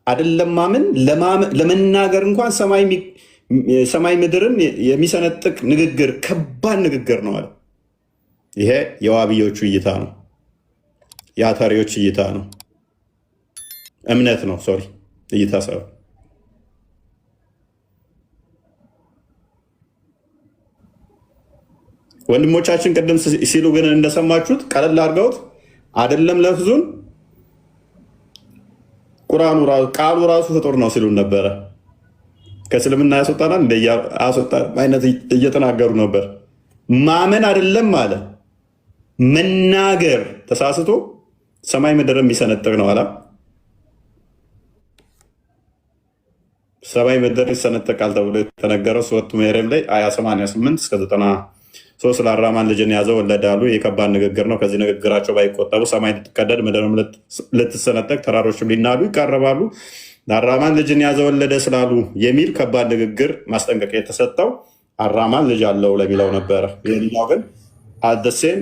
አይደለም ማመን ለመናገር እንኳን ሰማይ ምድርን የሚሰነጥቅ ንግግር፣ ከባድ ንግግር ነው አለ። ይሄ የዋብዮቹ እይታ ነው፣ የአታሪዎች እይታ ነው፣ እምነት ነው። ሶሪ እይታ ሳይሆን ወንድሞቻችን ቅድም ሲሉ ግን እንደሰማችሁት ቀለል አድርገውት አይደለም ለፍዙን ቃሉ ራሱ ፍጡር ነው ሲሉን ነበረ። ከእስልምና ያስወጣናል እንደ ያስወጣን አይነት እየተናገሩ ነበር። ማመን አይደለም አለ መናገር ተሳስቶ ሰማይ ምድር የሚሰነጥቅ ነው አላ። ሰማይ ምድር ይሰነጠቃል ተብሎ የተነገረው ሱረቱ መርየም ላይ አያ 88 እስከ 93 ለአራማን ልጅን ያዘ ወለደ አሉ። የከባድ ንግግር ነው። ከዚህ ንግግራቸው ባይቆጠቡ ሰማይ ልትቀደድ ምድርም ልትሰነጠቅ ተራሮችም ሊናዱ ይቃረባሉ ለአራማን ልጅን ያዘ ወለደ ስላሉ የሚል ከባድ ንግግር ማስጠንቀቂያ የተሰጠው አራማን ልጅ አለው ለሚለው ነበረ። ይህኛው ግን አደሴም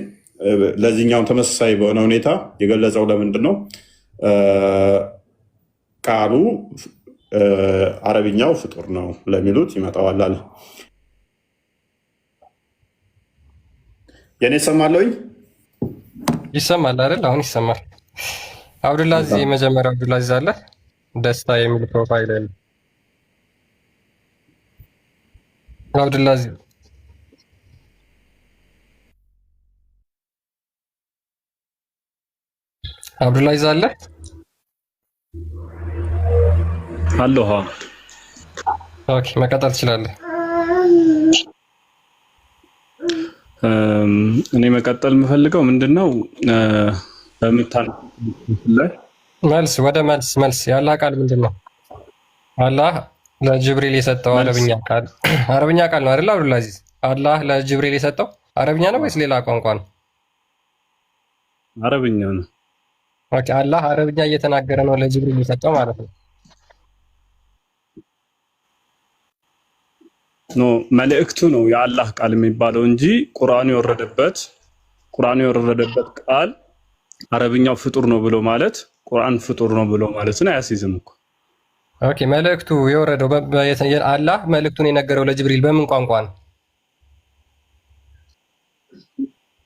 ለዚህኛው ተመሳሳይ በሆነ ሁኔታ የገለጸው ለምንድን ነው? ቃሉ አረብኛው ፍጡር ነው ለሚሉት ይመጣዋል አለ። የኔ ይሰማለኝ? ይሰማል አይደል? አሁን ይሰማል። አብዱላዚ መጀመሪያ አብዱላዚ አለ ደስታ የሚል ፕሮፋይል አለ። አብዱላዚ አብዱላዚ አለ አለሁ። ኦኬ መቀጠል ትችላለህ። እኔ መቀጠል የምፈልገው ምንድነው ላይ መልስ ወደ መልስ የአላህ ቃል ምንድን ነው? አላህ ለጅብሪል የሰጠው አረብኛ ቃል ነው አይደል? አብዱልአዚዝ አላህ ለጅብሪል የሰጠው አረብኛ ነው ወይስ ሌላ ቋንቋ ነው? አረብኛ ነው። ኦኬ አላህ አረብኛ እየተናገረ ነው ለጅብሪል የሰጠው ማለት ነው። ኖ መልእክቱ ነው የአላህ ቃል የሚባለው እንጂ ቁርአኑ የወረደበት ቃል አረብኛው ፍጡር ነው ብሎ ማለት ቁርአን ፍጡር ነው ብሎ ማለት ነው አያስይዝም እኮ። ኦኬ መልእክቱ የወረደው አላህ መልእክቱን የነገረው ለጅብሪል በምን ቋንቋ ነው?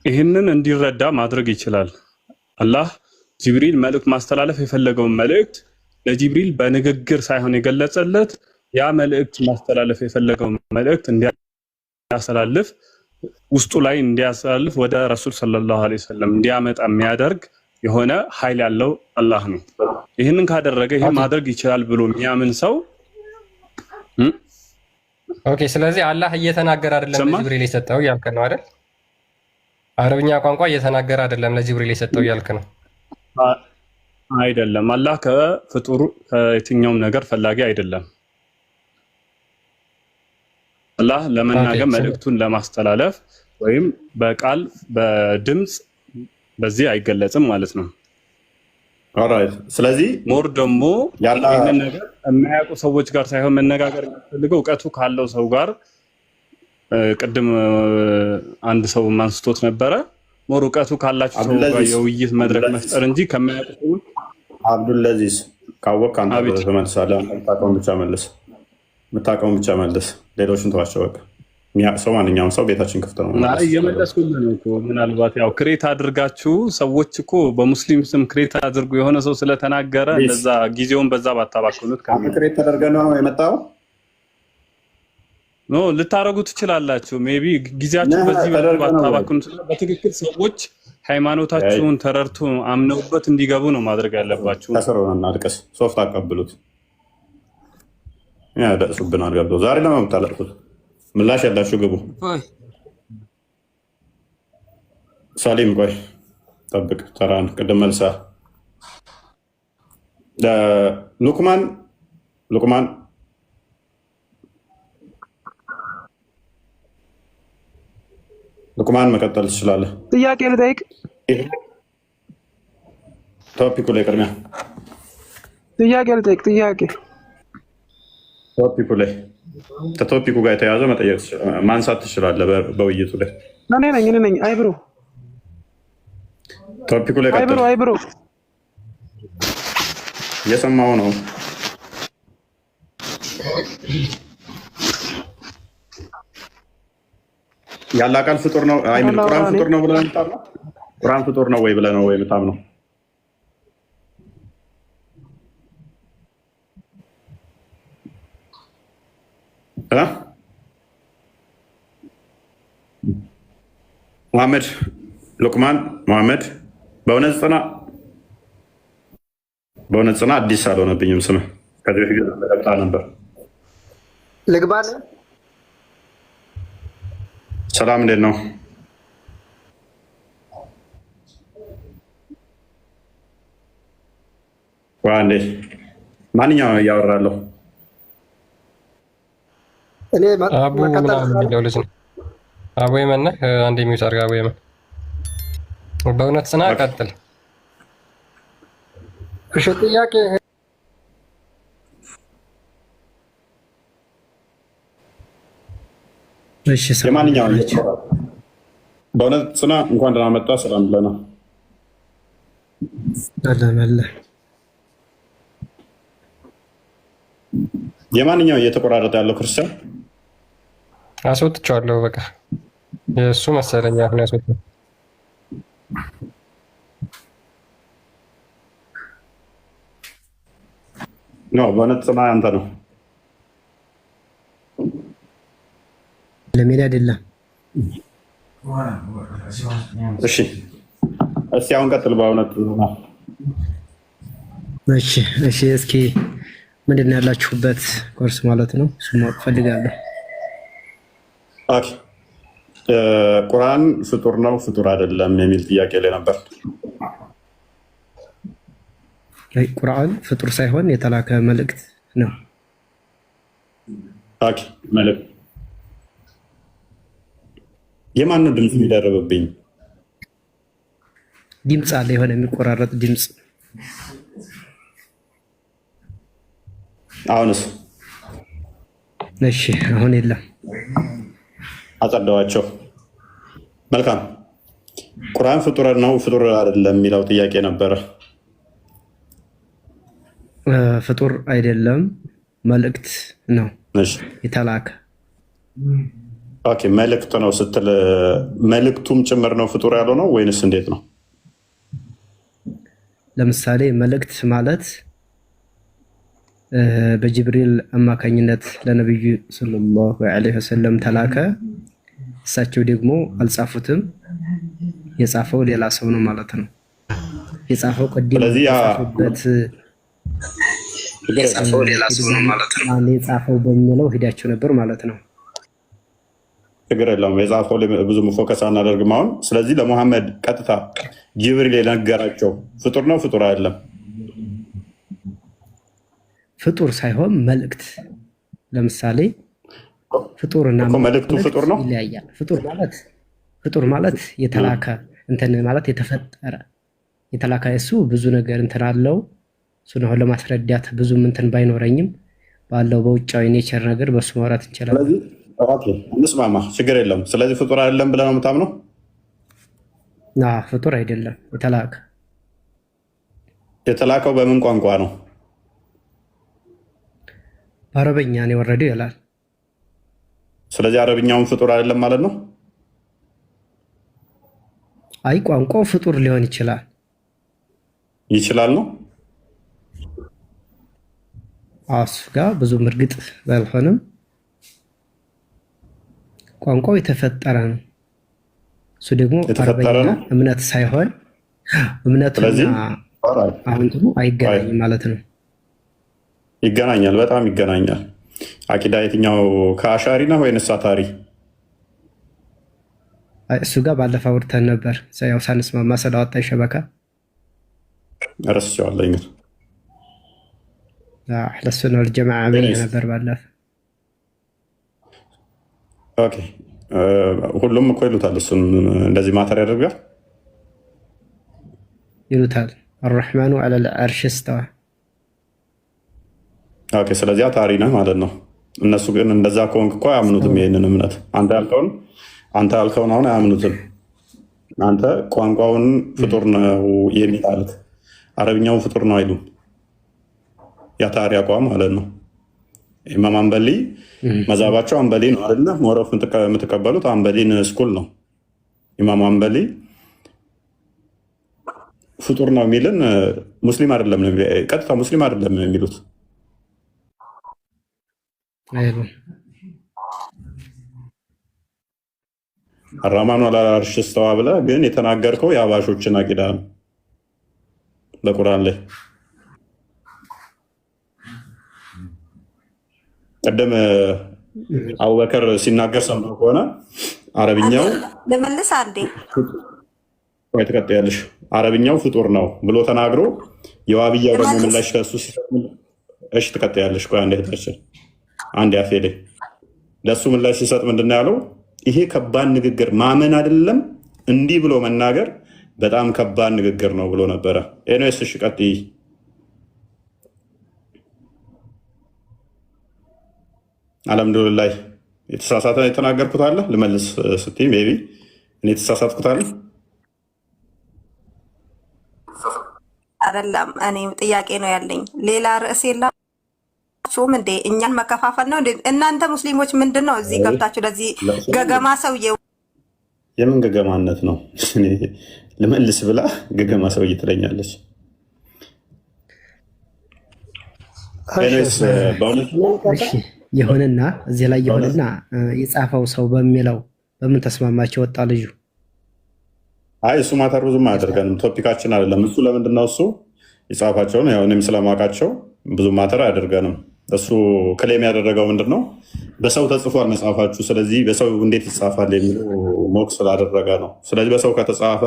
ይህንን እንዲረዳ ማድረግ ይችላል። አላህ ጅብሪል መልእክት ማስተላለፍ የፈለገውን መልእክት ለጅብሪል በንግግር ሳይሆን የገለጸለት ያ መልእክት ማስተላለፍ የፈለገውን መልእክት እንዲያስተላልፍ ውስጡ ላይ እንዲያስተላልፍ ወደ ረሱል ሰለላሁ ዐለይሂ ወሰለም እንዲያመጣ የሚያደርግ የሆነ ኃይል ያለው አላህ ነው። ይህንን ካደረገ ይሄ ማድረግ ይችላል ብሎ የሚያምን ሰው ኦኬ። ስለዚህ አላህ እየተናገረ አይደለም ለጅብሪል የሰጠው እያልክ ነው አይደል? አረብኛ ቋንቋ እየተናገረ አይደለም ለጅብሪል የሰጠው እያልክ ነው። አይደለም። አላህ ከፍጡር ከየትኛውም ነገር ፈላጊ አይደለም። አላህ ለመናገር መልእክቱን ለማስተላለፍ ወይም በቃል በድምፅ በዚህ አይገለጽም ማለት ነው። ኦራይት። ስለዚህ ሞር ደግሞ ይህንን ነገር የማያውቁ ሰዎች ጋር ሳይሆን መነጋገር የሚፈልገው እውቀቱ ካለው ሰው ጋር ቅድም አንድ ሰው አንስቶት ነበረ። ሞር እውቀቱ ካላቸው ሰው ጋር የውይይት መድረክ መፍጠር እንጂ ከማያውቁ ሰዎች አብዱልአዚዝ ካወቅ አንተ ተመልሳለህ። የምታውቀውን ብቻ መልስ፣ ሌሎችን ተዋቸው። በቃ የሚያውቅ ሰው ማንኛውም ሰው ቤታችን ክፍት ነው። እየመለስኩልህ ነው እኮ። ምናልባት ያው ክሬት አድርጋችሁ ሰዎች እኮ በሙስሊም ስም ክሬት አድርጎ የሆነ ሰው ስለተናገረ እንደዛ ጊዜውን በዛ ባታባክኑት። ክሬት ተደርገህ ነው የመጣው? ኖ ልታረጉ ትችላላችሁ። ሜቢ ጊዜያችሁ በዚህ ባታባክኑት። በትክክል ሰዎች ሃይማኖታችሁን ተረድቶ አምነውበት እንዲገቡ ነው ማድረግ ያለባችሁ። ተሰሩና አልቀስ ሶፍት አቀብሉት። ያ ደሱብናል ገብቶ ዛሬ ለማምጣላችሁት ምላሽ ያላችሁ ግቡ። ሳሊም ቆይ ጠብቅ፣ ተራን ቅድም መልሳ ሉቅማን መቀጠል ትችላለህ። ጥያቄ ልጠይቅ። ቶፒኩ ላይ ቅድሚያ ጥያቄ ቶፒኩ ላይ ከቶፒኩ ጋር የተያዘ መጠየቅ ማንሳት ትችላለህ። በውይይቱ ላይ እኔ ነኝ። አይብሮ ቶፒኩ ላይ ቀጥል። አይብሮ እየሰማሁ ነው። ያለ አካል ፍጡር ነው። ቁርአን ፍጡር ነው ብለህ የምታምነው? ቁርአን ፍጡር ነው ወይ ብለህ ነው ወይ የምታምነው? ሉቅማን መሐመድ በእውነት ጽና። አዲስ አልሆነብኝም ስምህ። ከዚህ በፊት ተቀጣ ነበር። ልግባ። ሰላም እንዴት ነው? ዋንዴ ማንኛው እያወራለሁ? አቡ ምናምን የሚለው ልጅ ነው። አቡ የመን ነህ? አንዴ ሚውት አድርግ። አቡ የመን በእውነት ጽና። ቀጥል። እሺ ጥያቄ የማንኛውም በእውነት ጽና። እንኳን ደህና መጣ። ሰላም ብለናል። የማንኛው እየተቆራረጠ ያለው ክርስቲያን አስወጥቼዋለሁ። በቃ የእሱ መሰለኝ አሁን ያስወጣው። በእውነት ጽና። አንተ ነው ለሜዳ አይደለም። እሺ እስቲ አሁን ቀጥል። በእውነት እሺ እስኪ ምንድን ነው ያላችሁበት ኮርስ ማለት ነው? እሱን ማወቅ ፈልጋለሁ። ኦኬ ቁርአን ፍጡር ነው ፍጡር አይደለም የሚል ጥያቄ ላይ ነበር። ቁርአን ፍጡር ሳይሆን የተላከ መልእክት ነው። ኦኬ መልእክት የማን ድምፅ የሚደረብብኝ? ድምፅ አለ፣ የሆነ የሚቆራረጥ ድምፅ። አሁንስ? እሺ አሁን የለም። አጸደዋቸው። መልካም። ቁርአን ፍጡር ነው ፍጡር አይደለም የሚለው ጥያቄ ነበረ። ፍጡር አይደለም፣ መልእክት ነው የተላከ። ኦኬ መልእክት ነው ስትል መልእክቱም ጭምር ነው ፍጡር ያለው ነው ወይንስ እንዴት ነው? ለምሳሌ መልእክት ማለት በጅብሪል አማካኝነት ለነብዩ ሰለላሁ ዐለይሂ ወሰለም ተላከ። እሳቸው ደግሞ አልጻፉትም፣ የጻፈው ሌላ ሰው ነው ማለት ነው። የጻፈው ቅድም የጻፈው ሌላ ሰው ነው ማለት ነው። የጻፈው በሚለው ሂዳቸው ነበር ማለት ነው። ችግር የለውም። የጻፈው ብዙ ፎከስ አናደርግም አሁን። ስለዚህ ለሙሐመድ ቀጥታ ጅብሪል የነገራቸው ፍጡር ነው ፍጡር አይደለም ፍጡር ሳይሆን መልእክት። ለምሳሌ ፍጡርና መልእክቱ ፍጡር ነው ይለያያል። ፍጡር ማለት የተላከ እንትን ማለት የተፈጠረ የተላከ እሱ ብዙ ነገር እንትን አለው። እሱን አሁን ለማስረዳት ብዙም እንትን ባይኖረኝም ባለው በውጫዊ ኔቸር ነገር በሱ ማውራት እንችላለን። ስለዚህ ኦኬ እንስማማ፣ ችግር የለም። ስለዚህ ፍጡር አይደለም ብለህ ነው የምታምነው? ፍጡር አይደለም የተላከ። የተላከው በምን ቋንቋ ነው? በአረበኛ ነው የወረደው ይላል። ስለዚህ አረብኛውን ፍጡር አይደለም ማለት ነው? አይ ቋንቋው ፍጡር ሊሆን ይችላል ነው እሱ ጋር ብዙም እርግጥ ባልሆንም ቋንቋው የተፈጠረ ነው። እሱ ደግሞ አረበኛ እምነት ሳይሆን እምነትና አሁን ደግሞ አይገናኝም ማለት ነው። ይገናኛል፣ በጣም ይገናኛል። አቂዳ የትኛው ከአሻሪ ነው ወይንስ አታሪ? እሱ ጋር ባለፈው አውርተን ነበር። ያው ሳንስማማ ስለወጣ ሸበካ ረስቼዋለሁ። ለሱ ነው الجماعة ብዬ ነበር ባለፈው። ኦኬ ሁሉም እኮ ይሉታል እሱን እንደዚህ ማተር ያደርጋል ይሉታል። الرحمن على العرش استوى። ኦኬ ስለዚህ አታሪ ነህ ማለት ነው። እነሱ ግን እንደዛ ከሆንክ እኮ አያምኑትም ይሄንን እምነት። አንተ ያልከውን አሁን አያምኑትም። አንተ ቋንቋውን ፍጡር ነው የሚሉት አረብኛውን ፍጡር ነው አይሉም። የአታሪ አቋም ማለት ነው። ኢማም አንበሊ መዛባቸው አንበሊ ነው አይደለ? ሞረፍ የምትቀበሉት አንበሊን ስኩል ነው። ኢማም አንበሊ ፍጡር ነው የሚልን ሙስሊም አይደለም፣ ቀጥታ ሙስሊም አይደለም የሚሉት አይሉም። አራማኑ አላርሽ ስተዋ ብለህ ግን የተናገርከው የአባሾችን አቂዳ ነው በቁርአን ላይ። ቀደም አቡበከር ሲናገር ሰምተው ከሆነ አረብኛው ለመልስ አንዴ ወይ ተቀጥያለሽ፣ አረብኛው ፍጡር ነው ብሎ ተናግሮ የዋብያው ደግሞ ምላሽ ከሱ ሲሰጥ፣ እሺ ተቀጥያለሽ፣ ቆይ አንዴ ተጠርሽ አንዴ አፌሌ ለሱ ምላሽ ሲሰጥ ምንድነው ያለው? ይሄ ከባድ ንግግር ማመን አይደለም እንዲህ ብሎ መናገር በጣም ከባድ ንግግር ነው ብሎ ነበረ። ኤኖስ እሺ ቀጥይ። አልሐምዱሊላህ የተሳሳተ የተናገርኩት አለ ልመልስ ስትይ ሜቢ እኔ የተሳሳትኩት አለ አይደለም። እኔ ጥያቄ ነው ያለኝ። ሌላ ርዕስ የላችሁም እንዴ? እኛን መከፋፈል ነው እናንተ ሙስሊሞች? ምንድን ነው እዚህ ገብታችሁ ለዚህ ገገማ ሰውዬ? የምን ገገማነት ነው? ልመልስ ብላ ገገማ ሰውዬ ትለኛለች። የሆነና እዚህ ላይ የሆነና የጻፈው ሰው በሚለው በምን ተስማማቸው ወጣ ልጁ? አይ እሱ ማተር ብዙም አያደርገንም፣ ቶፒካችን አይደለም እሱ። ለምንድነው እሱ የጻፋቸውን ያው እኔም ስለማውቃቸው ብዙ ማተር አያደርገንም። እሱ ክሌም ያደረገው ምንድነው በሰው ተጽፏል መጽሐፋችሁ፣ ስለዚህ በሰው እንዴት ይጻፋል የሚለው ሞክ ስላደረገ ነው። ስለዚህ በሰው ከተጻፈ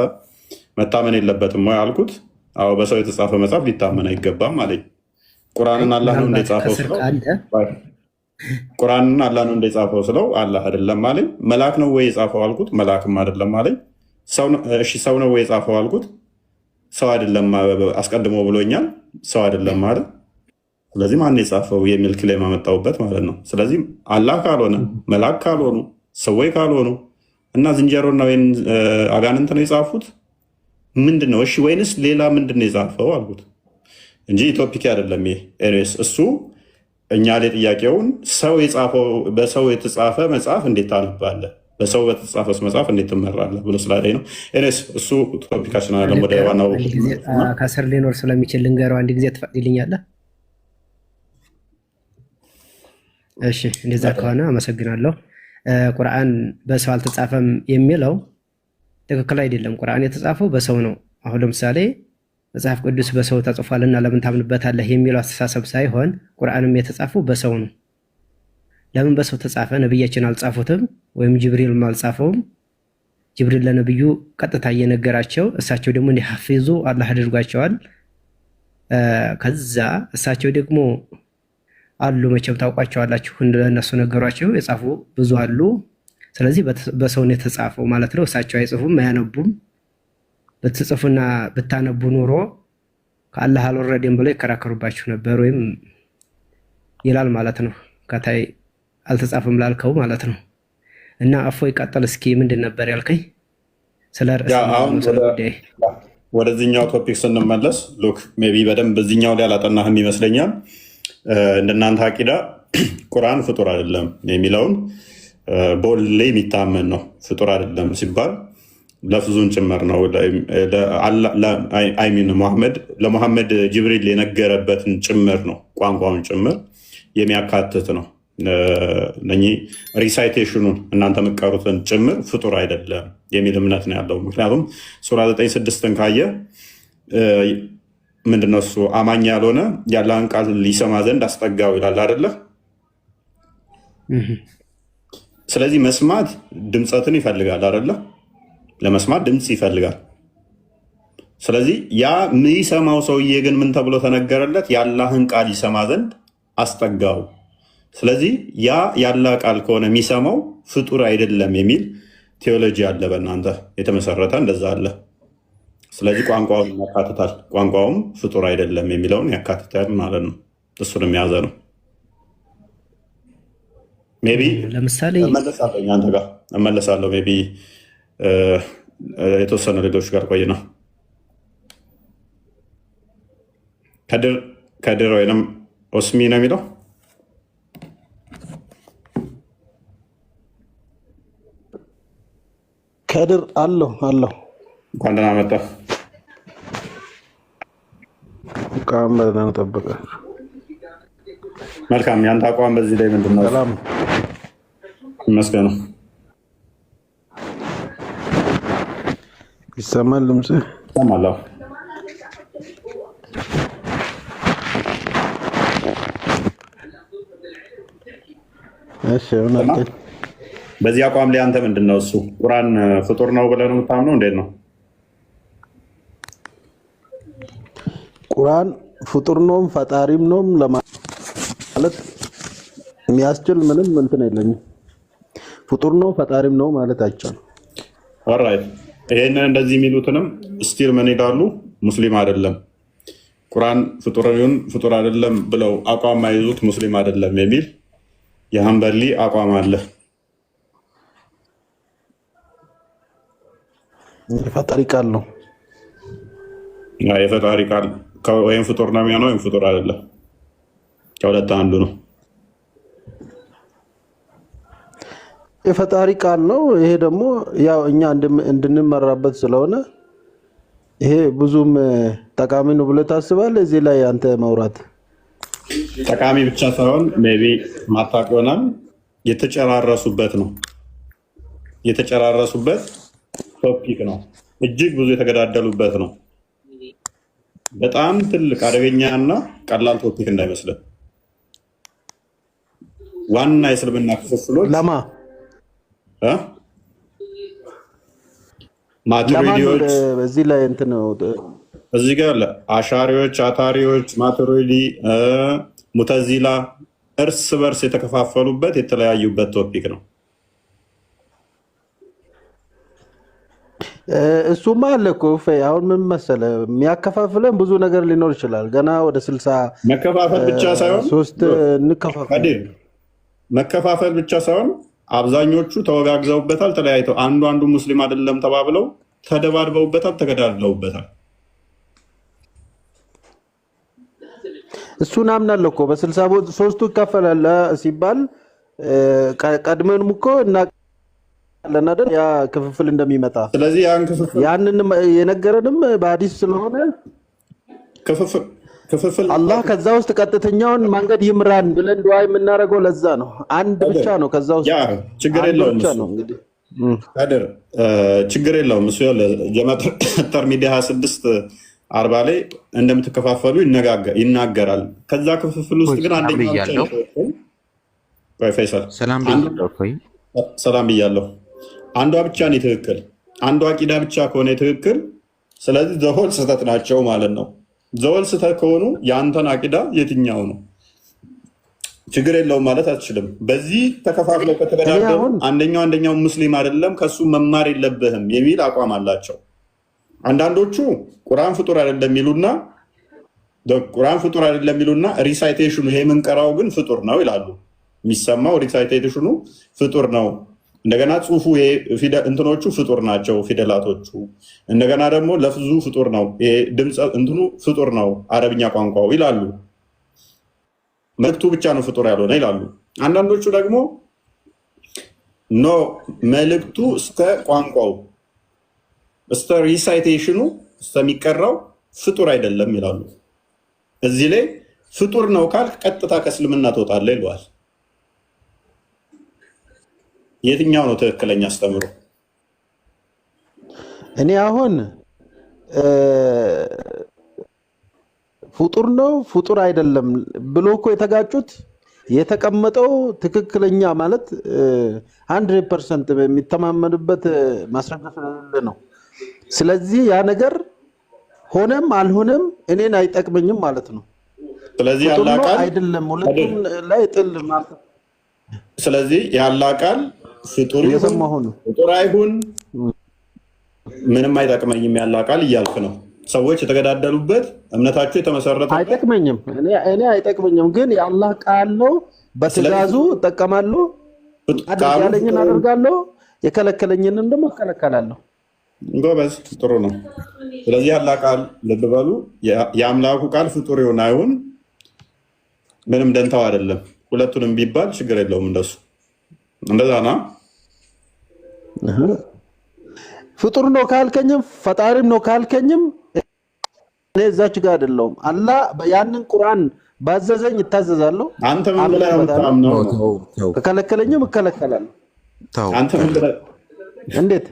መታመን የለበትም ወይ አልኩት። አዎ በሰው የተጻፈ መጽሐፍ ሊታመን አይገባም አለኝ። ቁርአንን አላህ ነው እንደጻፈው ስለው ቁርአንን አላህ ነው እንደጻፈው ስለው አላህ አይደለም አለኝ። መልአክ ነው ወይ የጻፈው አልኩት። መልአክም አይደለም አለኝ። እሺ ሰው ነው ወይ የጻፈው አልኩት። ሰው አይደለም አስቀድሞ ብሎኛል። ሰው አይደለም አለ። ስለዚህ ማን የጻፈው የሚል ክሌም አመጣሁበት ማለት ነው። ስለዚህ አላህ ካልሆነ መልአክ ካልሆኑ ሰዎች ካልሆኑ እና ዝንጀሮና ወይን አጋንንት ነው የጻፉት ምንድን ነው? እሺ ወይንስ ሌላ ምንድን ነው የጻፈው አልኩት እንጂ ቶፒክ አይደለም ይሄ። ኤኒዌይስ እሱ እኛ ላይ ጥያቄውን ሰው የጻፈው በሰው የተጻፈ መጽሐፍ እንዴት ታነባለህ? በሰው በተጻፈስ መጽሐፍ እንዴት ትመራለህ ብሎ ስላለኝ ነው። ኤኒዌይስ እሱ ቶፒካችን አይደለም። ወደ ዋናው ከስር ሊኖር ስለሚችል ልንገረው አንድ ጊዜ ትፈቅድልኛለህ? እሺ እንደዛ ከሆነ አመሰግናለሁ። ቁርአን በሰው አልተጻፈም የሚለው ትክክል አይደለም። ቁርአን የተጻፈው በሰው ነው። አሁን ለምሳሌ መጽሐፍ ቅዱስ በሰው ተጽፏልና ለምን ታምንበታለህ የሚለው አስተሳሰብ ሳይሆን ቁርአንም የተጻፈው በሰው ነው። ለምን በሰው ተጻፈ? ነብያችን አልጻፉትም ወይም ጅብሪልም አልጻፈውም። ጅብሪል ለነብዩ ቀጥታ እየነገራቸው እሳቸው ደግሞ እንዲሐፍዙ አላህ አድርጓቸዋል። ከዛ እሳቸው ደግሞ አሉ። መቼም ታውቋቸዋላችሁ። እነሱ ነገሯቸው የጻፉ ብዙ አሉ። ስለዚህ በሰው ነው የተጻፈው ማለት ነው። እሳቸው አይጽፉም አያነቡም። ብትጽፉና ብታነቡ ኑሮ ከአላህ አልወረደም ብለው ይከራከሩባችሁ ነበር ወይም ይላል ማለት ነው። ከታይ አልተጻፈም ላልከው ማለት ነው። እና እፎይ ቀጥል እስኪ ምንድን ነበር ያልከኝ? ስለ ጉዳይ ወደዚህኛው ቶፒክ ስንመለስ ሉክ ሜይ ቢ በደንብ በዚህኛው ላይ አላጠናህም ይመስለኛል። እንደናንተ አቂዳ ቁርአን ፍጡር አይደለም የሚለውን ቦሌ የሚታመን ነው። ፍጡር አይደለም ሲባል ለፍዙን ጭምር ነው። አይሚን ለሙሐመድ ጅብሪል የነገረበትን ጭምር ነው፣ ቋንቋውን ጭምር የሚያካትት ነው። ሪሳይቴሽኑን እናንተ የምትቀሩትን ጭምር ፍጡር አይደለም የሚል እምነት ነው ያለው። ምክንያቱም ሱራ 9:6ን ካየ ምንድነው እሱ አማኝ ያልሆነ የአላህን ቃል ሊሰማ ዘንድ አስጠጋው ይላል አይደለ? ስለዚህ መስማት ድምፀትን ይፈልጋል አይደለ? ለመስማት ድምፅ ይፈልጋል። ስለዚህ ያ የሚሰማው ሰውዬ ግን ምን ተብሎ ተነገረለት? የአላህን ቃል ይሰማ ዘንድ አስጠጋው። ስለዚህ ያ ያላ ቃል ከሆነ የሚሰማው ፍጡር አይደለም የሚል ቴዎሎጂ አለ፣ በእናንተ የተመሰረተ እንደዛ አለ። ስለዚህ ቋንቋውን ያካትታል። ቋንቋውም ፍጡር አይደለም የሚለውን ያካትታል ማለት ነው። እሱንም የያዘ ነው። ሜይ ቢ ለምሳሌ አንተ ጋር እመለሳለሁ። ሜይ ቢ የተወሰኑ ሌሎች ጋር ቆይ ነው ከድር ወይም ኦስሚ ነው የሚለው ከድር አለሁ እንኳን ደህና መጣህ። ቃም በደህና ጠብቀ። መልካም። ያንተ አቋም በዚህ ላይ ምንድን ነው? ሰላም ይመስገን። ይሰማል? ድምጽ ይሰማል? እሺ እውነት በዚህ አቋም ላይ አንተ ምንድን ነው? እሱ ቁርአን ፍጡር ነው ብለህ ነው የምታምነው? እንዴት ነው? ቁርአን ፍጡር ነውም ፈጣሪም ነውም ለማለት የሚያስችል ምንም እንትን የለኝም። ፍጡር ነው ፈጣሪም ነው ማለት አይቻልም። ኦራይት። ይሄንን እንደዚህ የሚሉትንም ስቲል ምን ይላሉ? ሙስሊም አይደለም ቁርአን ፍጡር አይደለም ብለው አቋም ማይዙት ሙስሊም አይደለም የሚል የሀንበሊ አቋም አለ። የፈጣሪ ቃል ነው። የፈጣሪ ቃል ወይም ፍጡር ነው የሚሆነው ወይም ፍጡር አይደለም፣ ከሁለት አንዱ ነው። የፈጣሪ ቃል ነው። ይሄ ደግሞ ያው እኛ እንድንመራበት ስለሆነ ይሄ ብዙም ጠቃሚ ነው ብለህ ታስባለህ? እዚህ ላይ አንተ መውራት ጠቃሚ ብቻ ሳይሆን ሜይ ቢ ማታውቅ ይሆናል የተጨራረሱበት ነው። የተጨራረሱበት ቶፒክ ነው። እጅግ ብዙ የተገዳደሉበት ነው። በጣም ትልቅ አደገኛ እና ቀላል ቶፒክ እንዳይመስለን። ዋና የእስልምና ክፍፍሎች ለማ ማቱሪዲዎች በዚህ ላይ እንትን ነው። እዚህ ጋር አሻሪዎች፣ አታሪዎች፣ ማቱሪዲ፣ ሙተዚላ እርስ በርስ የተከፋፈሉበት የተለያዩበት ቶፒክ ነው። እሱማ አለ እኮ አሁን ምን መሰለህ የሚያከፋፍለን ብዙ ነገር ሊኖር ይችላል። ገና ወደ 60 መከፋፈል ብቻ ሳይሆን መከፋፈል ብቻ ሳይሆን አብዛኞቹ ተወጋግዘውበታል፣ ተለያይተው አንዱ ሙስሊም አይደለም ተባብለው ተደባድበውበታል፣ ተገዳድለውበታል። እሱን አምናለሁ እኮ በ63ቱ ይካፈላል ሲባል ቀድመንም እኮ እናውቃለን አይደል ያ ክፍፍል እንደሚመጣ። ስለዚህ ያንን የነገረንም በሐዲስ ስለሆነ ክፍፍል አላህ ከዛ ውስጥ ቀጥተኛውን መንገድ ይምራን ብለን ዱዓ የምናደርገው ለዛ ነው። አንድ ብቻ ነው ከዛ ውስጥ ችግር የለውም። ካድር ችግር የለውም። እሱ ጀመተር ሚዲያ 26:40 ላይ እንደምትከፋፈሉ ይናገራል። ከዛ ክፍፍል ውስጥ ግን አንደኛው ፈይሰል ሰላም ብያለሁ። አንዷ ብቻ ነው ትክክል። አንዷ አቂዳ ብቻ ከሆነ ትክክል፣ ስለዚህ ዘሆል ስህተት ናቸው ማለት ነው። ዘወል ስህተት ከሆኑ የአንተን አቂዳ የትኛው ነው? ችግር የለውም ማለት አትችልም። በዚህ ተከፋፍለው ከተገዳደሩ አንደኛው ሙስሊም አይደለም ከሱ መማር የለብህም የሚል አቋም አላቸው። አንዳንዶቹ ቁርአን ፍጡር አይደለም ይሉና ሪሳይቴሽኑ ይሄ የምንቀራው ግን ፍጡር ነው ይላሉ። የሚሰማው ሪሳይቴሽኑ ፍጡር ነው። እንደገና ጽሁፉ እንትኖቹ ፍጡር ናቸው ፊደላቶቹ። እንደገና ደግሞ ለፍዙ ፍጡር ነው፣ ድምፅ እንትኑ ፍጡር ነው አረብኛ ቋንቋው ይላሉ። መልክቱ ብቻ ነው ፍጡር ያልሆነ ይላሉ። አንዳንዶቹ ደግሞ ኖ መልክቱ እስከ ቋንቋው እስከ ሪሳይቴሽኑ እስከሚቀራው ፍጡር አይደለም ይላሉ። እዚህ ላይ ፍጡር ነው ካልክ ቀጥታ ከእስልምና ትወጣለህ ይለዋል። የትኛው ነው ትክክለኛ አስተምሮ? እኔ አሁን ፍጡር ነው ፍጡር አይደለም ብሎ እኮ የተጋጩት የተቀመጠው ትክክለኛ ማለት 100% የሚተማመንበት ማስረጃ ስለሌለ ነው። ስለዚህ ያ ነገር ሆነም አልሆነም እኔን አይጠቅመኝም ማለት ነው። ስለዚህ ያላ ቃል አይደለም ሁለቱም ላይ ጥል ማለት። ስለዚህ ያላ ቃል ፍጡር ይሁን ፍጡር አይሁን ምንም አይጠቅመኝም ያላ ቃል እያልክ ነው። ሰዎች የተገዳደሉበት እምነታቸው የተመሰረተ አይጠቅመኝም፣ እኔ አይጠቅመኝም፣ ግን የአላህ ቃል ነው። በትእዛዙ እጠቀማለሁ፣ ያለኝን አደርጋለሁ፣ የከለከለኝንም ደግሞ እከለከላለሁ። ጎበዝ፣ ጥሩ ነው። ስለዚህ ያላ ቃል ልብ በሉ፣ የአምላኩ ቃል ፍጡር ይሁን አይሁን ምንም ደንታው አይደለም። ሁለቱንም ቢባል ችግር የለውም። እንደሱ እንደዛ ነው። ፍጡር ነው ካልከኝም ፈጣሪም ነው ካልከኝም እኔ እዛች ጋር አይደለሁም። አላህ ያንን ቁርአን ባዘዘኝ እታዘዛለሁ። አንተ ምን ብለህ ነው? ከከለከለኝም እከለከላለሁ። አንተ ምን ብለህ እንዴት?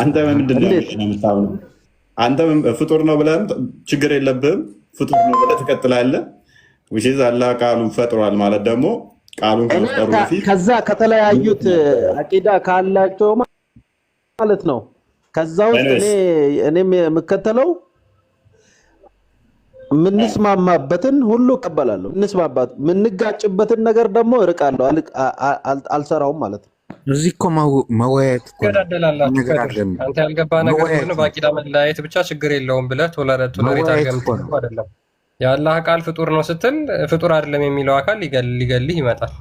አንተ ምንድን ነው የምታምነው? አንተ ፍጡር ነው ብለህ ችግር የለብህም። ፍጡር ነው ብለህ ትቀጥላለህ። ውሽዝ አላህ ቃሉን ፈጥሯል ማለት ደግሞ ቃሉን ከመፍጠሩ በፊት ከዛ ከተለያዩት አቂዳ ካላቸው ማለት ነው። ከዛ ውስጥ እኔም የምከተለው የምንስማማበትን ሁሉ እቀበላለሁ። የምንጋጭበትን ነገር ደግሞ እርቃለሁ፣ አልሰራውም ማለት ነው። እዚህ እኮ መወያየት አንተ ያልገባ ነገር ነው። በአቂዳ መለያየት ብቻ ችግር የለውም ብለህ ቶለሬት አድርገህ አይደለም። የአላህ ቃል ፍጡር ነው ስትል ፍጡር አይደለም የሚለው አካል ሊገልህ ይመጣል።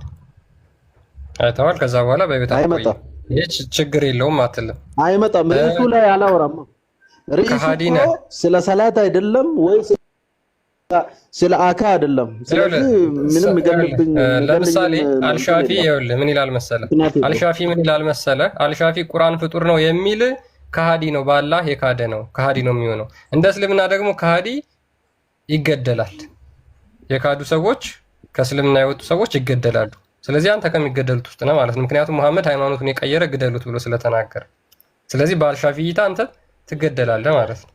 አይተዋል። ከዛ በኋላ በቤት አይመጣም። ይህ ችግር የለውም አትልም። አይመጣም። ርዕሱ ላይ አላወራም። ርዕሱ ስለ ሰላት አይደለም ወይ ስለ አካ አይደለም። ስለዚህ ምንም ይገልብኝ። ለምሳሌ አልሻፊ ይኸውልህ ምን ይላል መሰለህ? አልሻፊ ቁርአን ፍጡር ነው የሚል ከሃዲ ነው፣ በአላህ የካደ ነው፣ ከሃዲ ነው የሚሆነው። እንደ እስልምና ደግሞ ከሃዲ ይገደላል። የካዱ ሰዎች ከእስልምና የወጡ ሰዎች ይገደላሉ። ስለዚህ አንተ ከሚገደሉት ውስጥ ነው ማለት ነው። ምክንያቱም መሐመድ ሃይማኖቱን የቀየረ ግደሉት ብሎ ስለተናገረ፣ ስለዚህ በአልሻፊ እይታ አንተ ትገደላለህ ማለት ነው።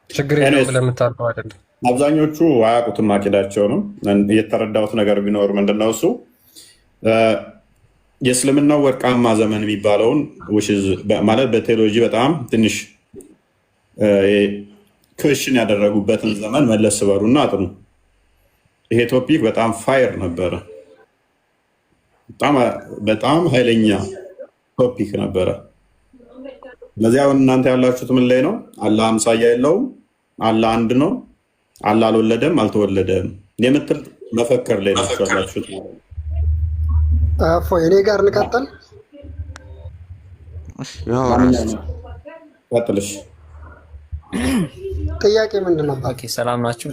ችግር የለውም ብለህ የምታልፈው አይደለም። አብዛኞቹ አያውቁትም አቂዳቸውንም። የተረዳሁት ነገር ቢኖር ምንድነው እሱ የእስልምናው ወርቃማ ዘመን የሚባለውን ማለት በቴዎሎጂ በጣም ትንሽ ክሽን ያደረጉበትን ዘመን መለስ በሉና አጥኑ። ይሄ ቶፒክ በጣም ፋየር ነበረ። በጣም ኃይለኛ ቶፒክ ነበረ። ለዚህ አሁን እናንተ ያላችሁት ምን ላይ ነው? አላህ አምሳያ የለውም፣ አላህ አንድ ነው፣ አላህ አልወለደም አልተወለደም የምትል መፈክር ላይ ናችሁ ያላችሁት። እኔ ጋር ልቀጥል። ቀጥልሽ። ጥያቄ ምንድን ነው? ሰላም ናችሁ?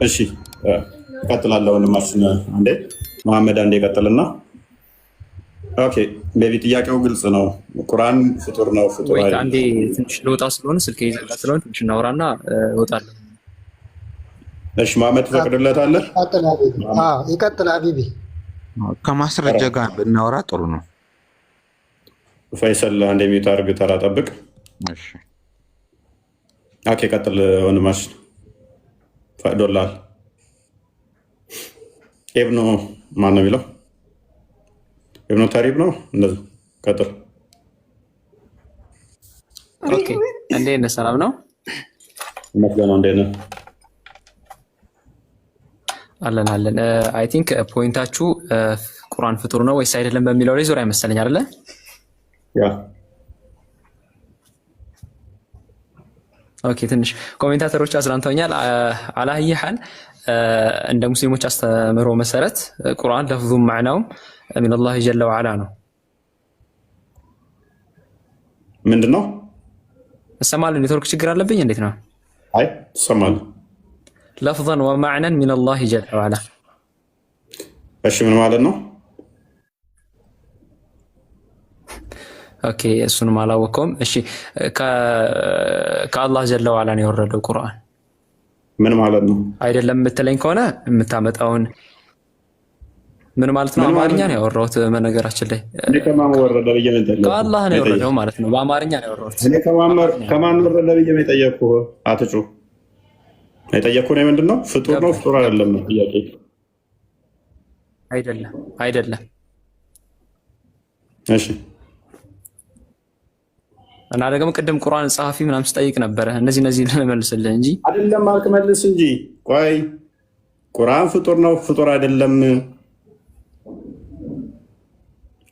እሺ እቀጥላለሁ። ወንድማችን አንዴ መሐመድ አንዴ ቀጥልና። ኦኬ ቤቢ ጥያቄው ግልጽ ነው። ቁርአን ፍጡር ነው ፍጡር አይደለም? አንዴ ትንሽ ልወጣ ስለሆነ ስልክ ይዘጋ ስለሆነ ትንሽ እናወራና እወጣለሁ። እሺ መሐመድ ትፈቅድለታለህ? ይቀጥል ሀቢቢ። ከማስረጃ ጋር ብናወራ ጥሩ ነው። ፈይሰል አንዴ ሚዩት አድርግ፣ ተራ ጠብቅ። እሺ ኦኬ ቀጥል ወንድማችን። ፈቅዶልሃል። ኢብኑ ማን ነው የሚለው? ኢብኑ ተሪብ ነው እንደዚህ። ቀጥል። ኦኬ እንዴት ነህ? ሰላም ነው? መስገነው እንዴት ነህ? አለን አለን። አይ ቲንክ ፖይንታችሁ ቁርአን ፍጡር ነው ወይስ አይደለም በሚለው ላይ ዙሪያ መሰለኝ አይደለ? ያ ኦኬ። ትንሽ ኮሜንታተሮች አዝናንተውኛል። አላህይሐል እንደ ሙስሊሞች አስተምህሮ መሰረት ቁርአን ለፍዙም ማዕናውም ሚነላህ ጀለ ወዐላ ነው። ምንድነው? እሰማለሁ። ኔትወርክ ችግር አለብኝ እንዴት ነው? አይ እሰማለሁ። ለፍዘን ወማዕነን ሚነላህ ጀለ ወዐላ። እሺ ምን ማለት ነው? ኦኬ እሱንም አላወቀውም። እሺ ከአላህ ጀለ ወዐላ ነው የወረደው ቁርአን። ምን ማለት ነው? አይደለም የምትለኝ ከሆነ የምታመጣውን ምን ማለት ነው? አማርኛ ነው ያወራሁት። በነገራችን ላይ ከማን ወረደ ብዬ ነው የጠየኩህ? ከአላህ ነው የወረደው ማለት ነው። በአማርኛ ነው ያወራሁት። እኔ ከማን ወረደ ብዬ ነው የጠየኩህ? አትጩ የጠየኩህ ነው ምንድን ነው? ፍጡር ነው ፍጡር አይደለም ነው ጥያቄ። አይደለም። እሺ እና ደግሞ ቅድም ቁርአን ጸሐፊ ምናምን ስጠይቅ ነበረ። እነዚህ ልመልስልህ እንጂ አይደለም አልክ። መልስ እንጂ ቆይ። ቁርአን ፍጡር ነው ፍጡር አይደለም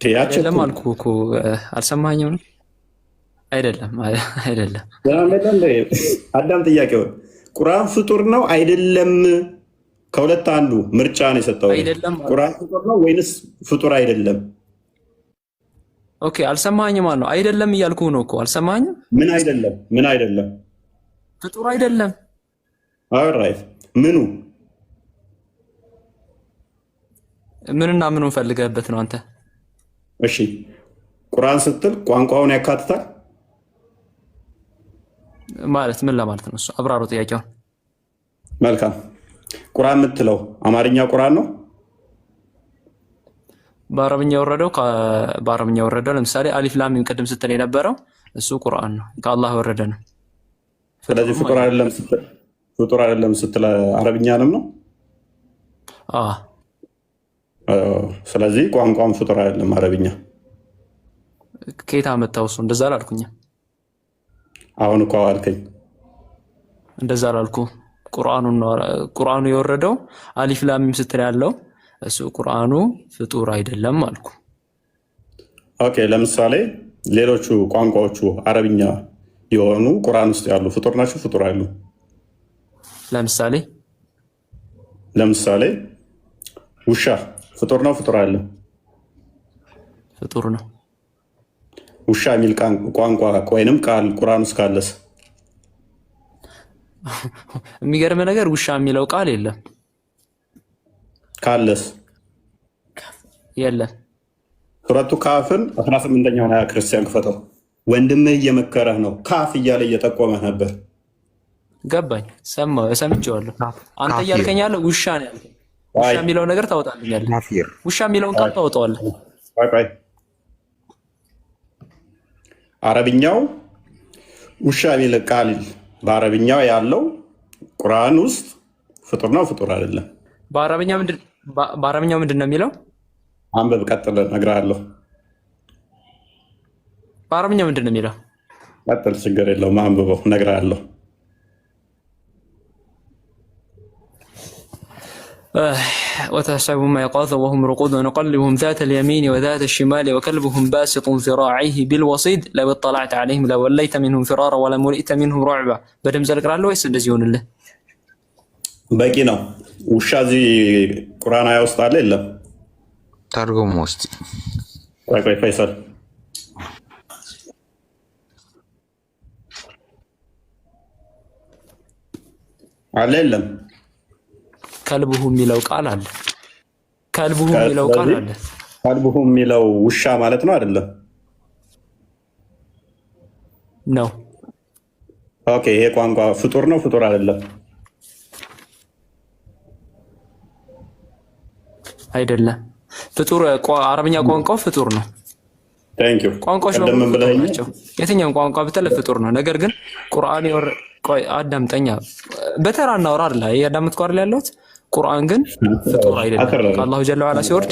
አይደለም አልኩህ እኮ አልሰማኸኝም ነው? አይደለም አዳም ጥያቄው ቁርአን ፍጡር ነው አይደለም፣ ከሁለት አንዱ ምርጫ ነው የሰጠው። ቁርአን ፍጡር ነው ወይንስ ፍጡር አይደለም? ኦኬ አልሰማኸኝም ማለት ነው። አይደለም እያልኩህ ነው እኮ አልሰማኸኝም። ምን አይደለም? ፍጡር አይደለም። ኦልራይት ምኑ ምንና ምኑን ፈልገህበት ነው አንተ? እሺ ቁርአን ስትል ቋንቋውን ያካትታል ማለት ምን ለማለት ነው? እሱ አብራሩ ጥያቄውን። መልካም። ቁርአን የምትለው አማርኛ ቁርአን ነው? በአረብኛ የወረደው ለምሳሌ አሊፍ ላም ሚም ቅድም ስትል የነበረው እሱ ቁርአን ነው፣ ከአላህ ወረደ ነው። ስለዚህ ፍጡር አይደለም ስትል አረብኛንም ነው? ስለዚህ ቋንቋም ፍጡር አይደለም አረብኛ። ከየት አመጣው እሱ? እንደዛ አላልኩኝም። አሁን እኮ አልከኝ። እንደዛ አላልኩ። ቁርአኑ የወረደው አሊፍ ላም ሚም ስትል ያለው እሱ ቁርአኑ ፍጡር አይደለም አልኩ። ኦኬ ለምሳሌ ሌሎቹ ቋንቋዎቹ አረብኛ የሆኑ ቁርአን ውስጥ ያሉ ፍጡር ናቸው ፍጡር አይደሉም? ለምሳሌ ውሻ ፍጡር ነው ፍጡር አይደለም? ፍጡር ነው። ውሻ የሚል ቋንቋ ወይንም ቃል ቁርአን ውስጥ ካለስ? የሚገርም ነገር ውሻ የሚለው ቃል የለም። ካለስ? የለም። ሱረቱ ካፍን 18ኛውን አያ ክርስቲያን ክፈተው። ወንድምህ እየመከረህ ነው፣ ካፍ እያለ እየጠቆመህ ነበር። ገባኝ፣ ሰምቼዋለሁ። አንተ እያልከኝ ያለው ውሻ ነው ያልከኝ። ውሻ የሚለው ነገር ታወጣልኛለህ። ውሻ የሚለውን ቃል ታወጣዋለህ። ቆይ አረብኛው ውሻ የሚል ቃል በአረብኛው ያለው ቁርአን ውስጥ ፍጡር ነው ፍጡር አይደለም? በአረብኛው ምንድን ነው የሚለው? አንብብ፣ ቀጥል፣ እነግርሃለሁ። በአረብኛው ምንድን ነው የሚለው? ቀጥል፣ ችግር የለውም፣ አንብበው፣ እነግርሃለሁ። وتحسبهم أيقاظا وهم رقود ونقلبهم ذات اليمين وذات الشمال وكلبهم باسط ذراعيه بالوصيد لو اطلعت عليهم لوليت منهم فرارا ولملئت منهم رعبا. بدم زلك رالو ويس እንደዚህ ይሆንልህ? በቂ ነው። ውሻ እዚህ ቁርአን አያ ውስጥ አለ የለም? ተርጉም ውስጥ ቆይ ፈይሰል አለ የለም? ከልብሁ የሚለው ቃል አለ። ከልብሁ የሚለው ቃል አለ። ከልብሁ የሚለው ውሻ ማለት ነው አይደለም? ነው። ኦኬ ይሄ ቋንቋ ፍጡር ነው ፍጡር አይደለም? አይደለም። ፍጡር አረብኛ ቋንቋው ፍጡር ነው። ታንክ ዩ ቋንቋዎች ናቸው። የትኛውም ቋንቋ ብትል ፍጡር ነው። ነገር ግን ቁርአን ቆይ አዳምጠኛ፣ በተራ እናውራ አይደል? ያዳምጥኩ አይደል ያለሁት። ቁርአን ግን ፍጡር አይደለም። ከአላሁ ጀለ ወዐላ ሲወርድ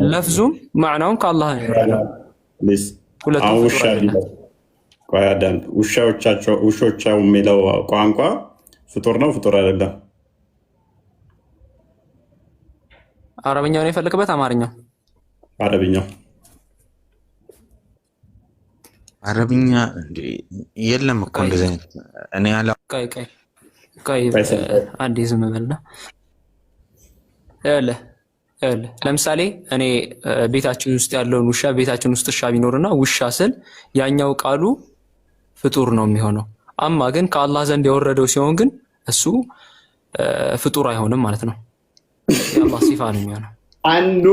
ለፍዙም ማዕናውም ከአላህ ነው የወረደው። ውሾቻቸው የሚለው ቋንቋ ፍጡር ነው ፍጡር አይደለም? አረብኛውን የፈለክበት አማርኛው? አረብኛው አረብኛ የለም እኮ እንደዚህ አይነት እኔ ያለ ቆይ አንዴ ዝም በልና ለምሳሌ እኔ ቤታችን ውስጥ ያለውን ውሻ ቤታችን ውስጥ ውሻ ቢኖርና ውሻ ስል ያኛው ቃሉ ፍጡር ነው የሚሆነው። አማ ግን ከአላህ ዘንድ የወረደው ሲሆን ግን እሱ ፍጡር አይሆንም ማለት ነው። የአላህ ሲፋ ነው የሚሆነው። አንዱ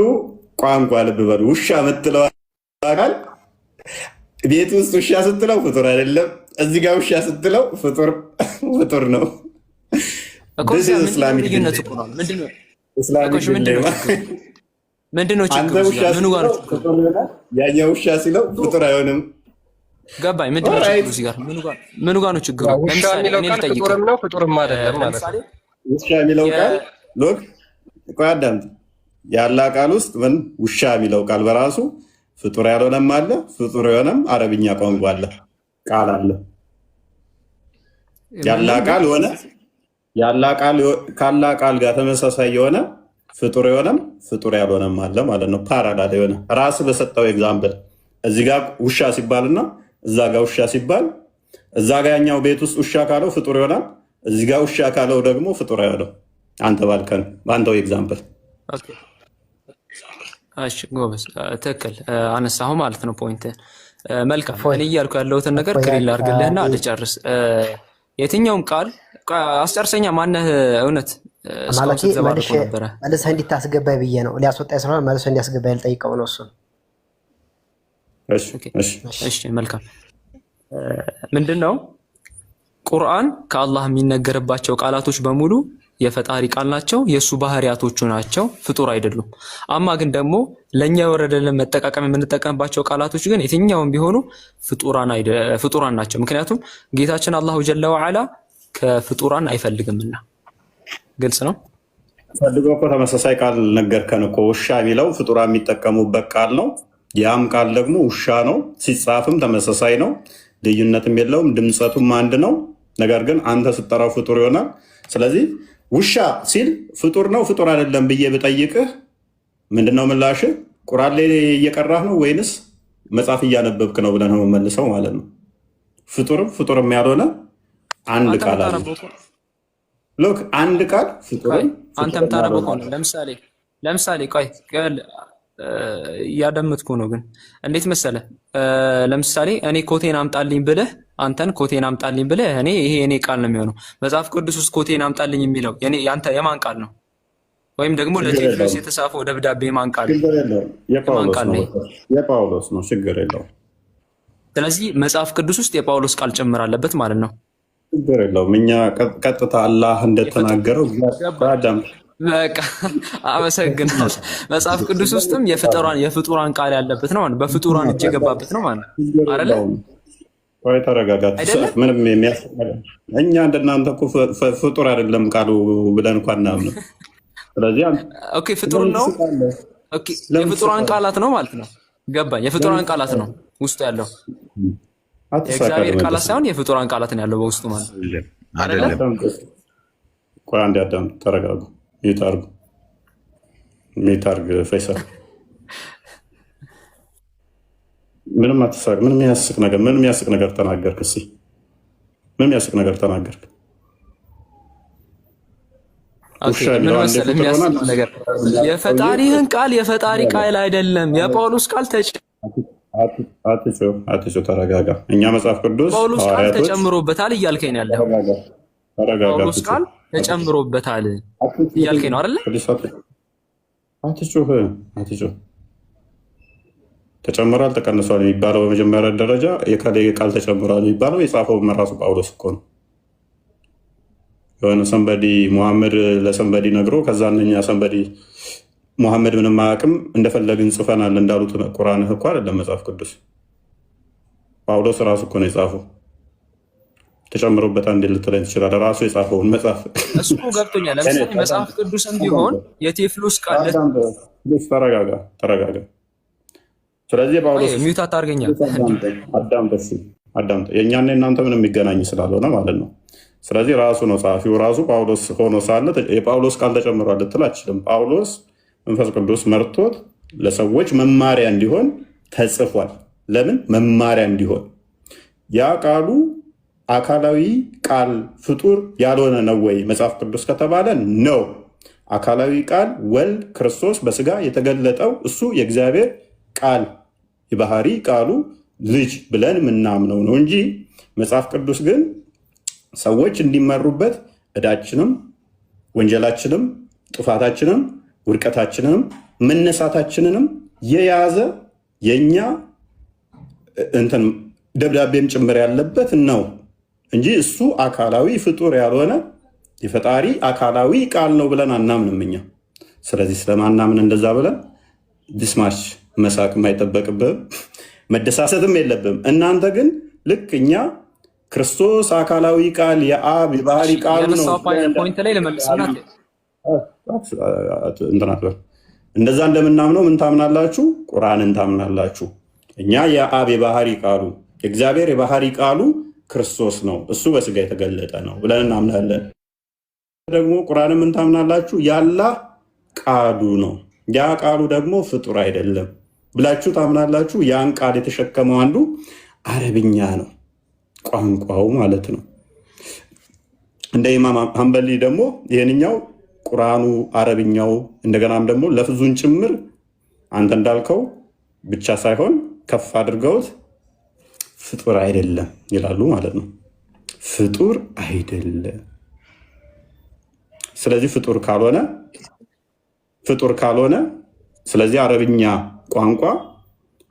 ቋንቋ ልብ በሉ። ውሻ የምትለው አካል ቤት ውስጥ ውሻ ስትለው ፍጡር አይደለም። እዚህ ጋር ውሻ ስትለው ፍጡር ነው። ምንድነው ችግሩ? ያኛው ውሻ ሲለው ፍጡር አይሆንም። ገባኝ። ምንድነው ችግሩ? እዚህ ጋር ምኑ ጋር ነው ችግሩ? ለምሳሌ እኔ ልጠይቅ፣ ፍጡርም ነው ፍጡርም አይደለም ማለት ነው። ውሻ የሚለው ቃል ሎክ ቆይ አዳምጥ። ያላ ቃል ውስጥ ምን ውሻ የሚለው ቃል በራሱ ፍጡር ያልሆነም አለ፣ ፍጡር የሆነም አረብኛ ቋንቋ አለ፣ ቃል አለ። ያላ ቃል ሆነ ካላ ቃል ጋር ተመሳሳይ የሆነ ፍጡር የሆነም ፍጡር ያልሆነም አለ ማለት ነው። ፓራላል የሆነ ራስ በሰጠው ኤግዛምፕል እዚህ ጋር ውሻ ሲባልና እዛ ጋር ውሻ ሲባል እዛ ጋር ያኛው ቤት ውስጥ ውሻ ካለው ፍጡር ይሆናል፣ እዚህ ጋር ውሻ ካለው ደግሞ ፍጡር አይሆንም። አንተ ባልከን በአንተው ኤግዛምፕል። እሺ ጎበዝ፣ ትክክል አነሳሁ ማለት ነው ፖይንት። መልካም። እኔ እያልኩ ያለሁትን ነገር ክሊል አድርግልህና ልጨርስ። የትኛውም ቃል አስጨርሰኛ ማነህ? እውነት ማለት መልሰህ እንዲታስገባኝ ብዬ ነው። ሊያስወጣኝ ስለሆነ መልሰህ እንዲያስገባኝ ልጠይቀው ነው እሱን። እሺ መልካም። ምንድን ነው ቁርአን ከአላህ የሚነገርባቸው ቃላቶች በሙሉ የፈጣሪ ቃል ናቸው፣ የእሱ ባህሪያቶቹ ናቸው፣ ፍጡር አይደሉም። አማ ግን ደግሞ ለእኛ የወረደልን መጠቃቀም የምንጠቀምባቸው ቃላቶች ግን የትኛውም ቢሆኑ ፍጡራን ናቸው። ምክንያቱም ጌታችን አላሁ ጀለ ወዓላ ከፍጡራን አይፈልግምና። ግልጽ ነው። ፈልጎ እኮ ተመሳሳይ ቃል ነገርከን እኮ። ውሻ የሚለው ፍጡራ የሚጠቀሙበት ቃል ነው። ያም ቃል ደግሞ ውሻ ነው። ሲጻፍም ተመሳሳይ ነው፣ ልዩነትም የለውም፣ ድምፀቱም አንድ ነው። ነገር ግን አንተ ስጠራው ፍጡር ይሆናል። ስለዚህ ውሻ ሲል ፍጡር ነው ፍጡር አይደለም ብዬ ብጠይቅህ ምንድነው ምላሽ? ቁርአን ላይ እየቀራህ ነው ወይንስ መጽሐፍ እያነበብክ ነው ብለህ ነው መልሰው ማለት ነው። ፍጡርም ያልሆነ አንድ ቃል አለ። ሎክ አንድ ቃል ፍጡርም አንተም ታነበው ከሆነ ለምሳሌ ቆይ እያደመጥኩ ነው። ግን እንዴት መሰለ፣ ለምሳሌ እኔ ኮቴን አምጣልኝ ብለህ አንተን ኮቴን አምጣልኝ ብለህ ይሄ የኔ ቃል ነው የሚሆነው። መጽሐፍ ቅዱስ ውስጥ ኮቴን አምጣልኝ የሚለው ያንተ የማን ቃል ነው? ወይም ደግሞ ለቴዎፍሎስ የተጻፈው ደብዳቤ የማን ቃል ነው? የጳውሎስ ነው። ችግር የለውም። ስለዚህ መጽሐፍ ቅዱስ ውስጥ የጳውሎስ ቃል ጭምር አለበት ማለት ነው። ችግር የለውም። እኛ ቀጥታ አላህ እንደተናገረው አዳም በቃ አመሰግናለሁ። መጽሐፍ ቅዱስ ውስጥም የፍጡራን ቃል ያለበት ነው ማለት በፍጡራን እጅ የገባበት ነው ማለት አይደለ? ወይ ተረጋጋት። ምንም የሚያስፈልግ እኛ እንደናንተ እኮ ፍጡር አይደለም ቃሉ ብለን እንኳን እናምነው። ስለዚህ ኦኬ ፍጡር ነው። ኦኬ የፍጡራን ቃላት ነው ማለት ነው። ገባኝ። የፍጡራን ቃላት ነው ውስጡ ያለው የእግዚአብሔር ቃላት ሳይሆን የፍጡራን ቃላት ነው ያለው በውስጡ ማለት አይደለም። ቆይ አንዴ አዳም ተረጋጉ። ሚታርግ ፈይሰል ምንም አትሳቅ። ምንም የሚያስቅ ነገር ተናገርክ። እስኪ ምንም የሚያስቅ ነገር ተናገርክ። የፈጣሪህን ቃል የፈጣሪ ቃል አይደለም፣ የጳውሎስ ቃል አትጮህ፣ ተረጋጋ። እኛ መጽሐፍ ቅዱስ ጳውሎስ ቃል ተጨምሮበታል እያልከኝ ነው ያለው። ጳውሎስ ቃል ተጨምሮበታል እያልከኝ ነው አይደለ? አትጮህ። ተጨምሯል ተቀንሷል የሚባለው በመጀመሪያ ደረጃ የከሌ ቃል ተጨምሯል የሚባለው የጻፈው ራሱ ጳውሎስ እኮ ነው። የሆነ ሰንበዲ ሙሐመድ ለሰንበዲ ነግሮ ከዛ እነኛ ሰንበዲ ሙሐመድ ምንም አያውቅም እንደፈለግን ጽፈናል እንዳሉት ቁርአንህ እኮ አይደለም መጽሐፍ ቅዱስ። ጳውሎስ ራሱ እኮ ነው የጻፈው። ተጨምሮበታል እንዴት ልትለኝ ትችላለህ? ራሱ የጻፈውን መጽሐፍ እሱ ገብቶኛል። ለምሳሌ መጽሐፍ ቅዱስም ቢሆን የቴዎፍሎስ ቃል ተረጋጋ። ስለዚህ ጳውሎስ ሚውት አታርገኛል። አዳምጥ። የእኛና የእናንተ ምንም የሚገናኝ ስላልሆነ ማለት ነው። ስለዚህ ራሱ ነው ጸሐፊው ራሱ ጳውሎስ ሆኖ ሳለ የጳውሎስ ቃል ተጨምሯል ልትል አትችልም። ጳውሎስ መንፈስ ቅዱስ መርቶት ለሰዎች መማሪያ እንዲሆን ተጽፏል። ለምን መማሪያ እንዲሆን። ያ ቃሉ አካላዊ ቃል ፍጡር ያልሆነ ነው ወይ መጽሐፍ ቅዱስ ከተባለ ነው። አካላዊ ቃል ወልድ ክርስቶስ በስጋ የተገለጠው እሱ የእግዚአብሔር ቃል የባህሪ ቃሉ ልጅ ብለን ምናምነው ነው እንጂ መጽሐፍ ቅዱስ ግን ሰዎች እንዲመሩበት ዕዳችንም ወንጀላችንም ጥፋታችንም ውድቀታችንንም መነሳታችንንም የያዘ የኛ እንትን ደብዳቤም ጭምር ያለበት ነው እንጂ እሱ አካላዊ ፍጡር ያልሆነ የፈጣሪ አካላዊ ቃል ነው ብለን አናምንም እኛ። ስለዚህ ስለማናምን እንደዛ ብለን ዲስማች መሳቅ የማይጠበቅብህም መደሳሰትም የለብም። እናንተ ግን ልክ እኛ ክርስቶስ አካላዊ ቃል የአብ የባህሪ ቃል ነው እንደዛ እንደምናምነው ምን ታምናላችሁ? ቁርአንን ታምናላችሁ። እኛ የአብ የባህሪ ቃሉ የእግዚአብሔር የባህሪ ቃሉ ክርስቶስ ነው፣ እሱ በስጋ የተገለጠ ነው ብለን እናምናለን። ደግሞ ቁርአንን ምን ታምናላችሁ? የአላህ ቃሉ ነው፣ ያ ቃሉ ደግሞ ፍጡር አይደለም ብላችሁ ታምናላችሁ። ያን ቃል የተሸከመው አንዱ አረብኛ ነው፣ ቋንቋው ማለት ነው። እንደ ኢማም ሐንበሊ ደግሞ ይህንኛው ቁርአኑ አረብኛው እንደገናም ደግሞ ለፍዙን ጭምር አንተ እንዳልከው ብቻ ሳይሆን ከፍ አድርገውት ፍጡር አይደለም ይላሉ ማለት ነው። ፍጡር አይደለም። ስለዚህ ፍጡር ካልሆነ ስለዚህ አረብኛ ቋንቋ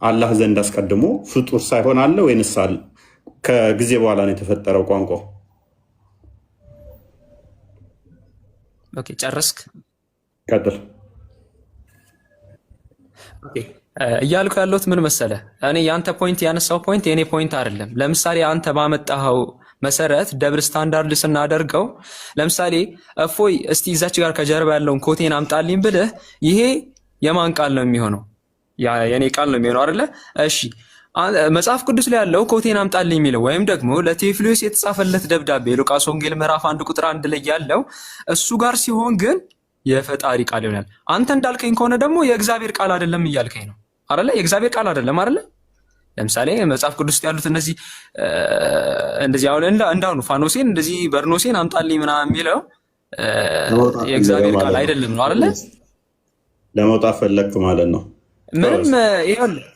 አላህ ዘንድ አስቀድሞ ፍጡር ሳይሆን አለ ወይንስ አለ? ከጊዜ በኋላ ነው የተፈጠረው ቋንቋው። ኦኬ ጨረስክ? ቀጥል። እያልኩ ያለሁት ምን መሰለ፣ እኔ የአንተ ፖይንት ያነሳው ፖይንት የእኔ ፖይንት አይደለም። ለምሳሌ አንተ ባመጣኸው መሰረት ደብል ስታንዳርድ ስናደርገው፣ ለምሳሌ እፎይ እስቲ እዛች ጋር ከጀርባ ያለውን ኮቴን አምጣልኝ ብልህ ይሄ የማን ቃል ነው የሚሆነው? የእኔ ቃል ነው የሚሆነው አይደለ? እሺ መጽሐፍ ቅዱስ ላይ ያለው ኮቴን አምጣልኝ የሚለው ወይም ደግሞ ለቴዎፍሎስ የተጻፈለት ደብዳቤ ሉቃስ ወንጌል ምዕራፍ 1 ቁጥር 1 ላይ ያለው እሱ ጋር ሲሆን ግን የፈጣሪ ቃል ይሆናል። አንተ እንዳልከኝ ከሆነ ደግሞ የእግዚአብሔር ቃል አይደለም እያልከኝ ነው አይደለ? የእግዚአብሔር ቃል አይደለም አይደለ? ለምሳሌ መጽሐፍ ቅዱስ ውስጥ ያሉት እነዚህ እንደዚህ አሁን እንዳሁኑ ፋኖሴን እንደዚህ በርኖሴን አምጣልኝ ምናምን የሚለው የእግዚአብሔር ቃል አይደለም ነው አይደለ? ለመውጣት ፈለግክ ማለት ነው። ምንም ይኸውልህ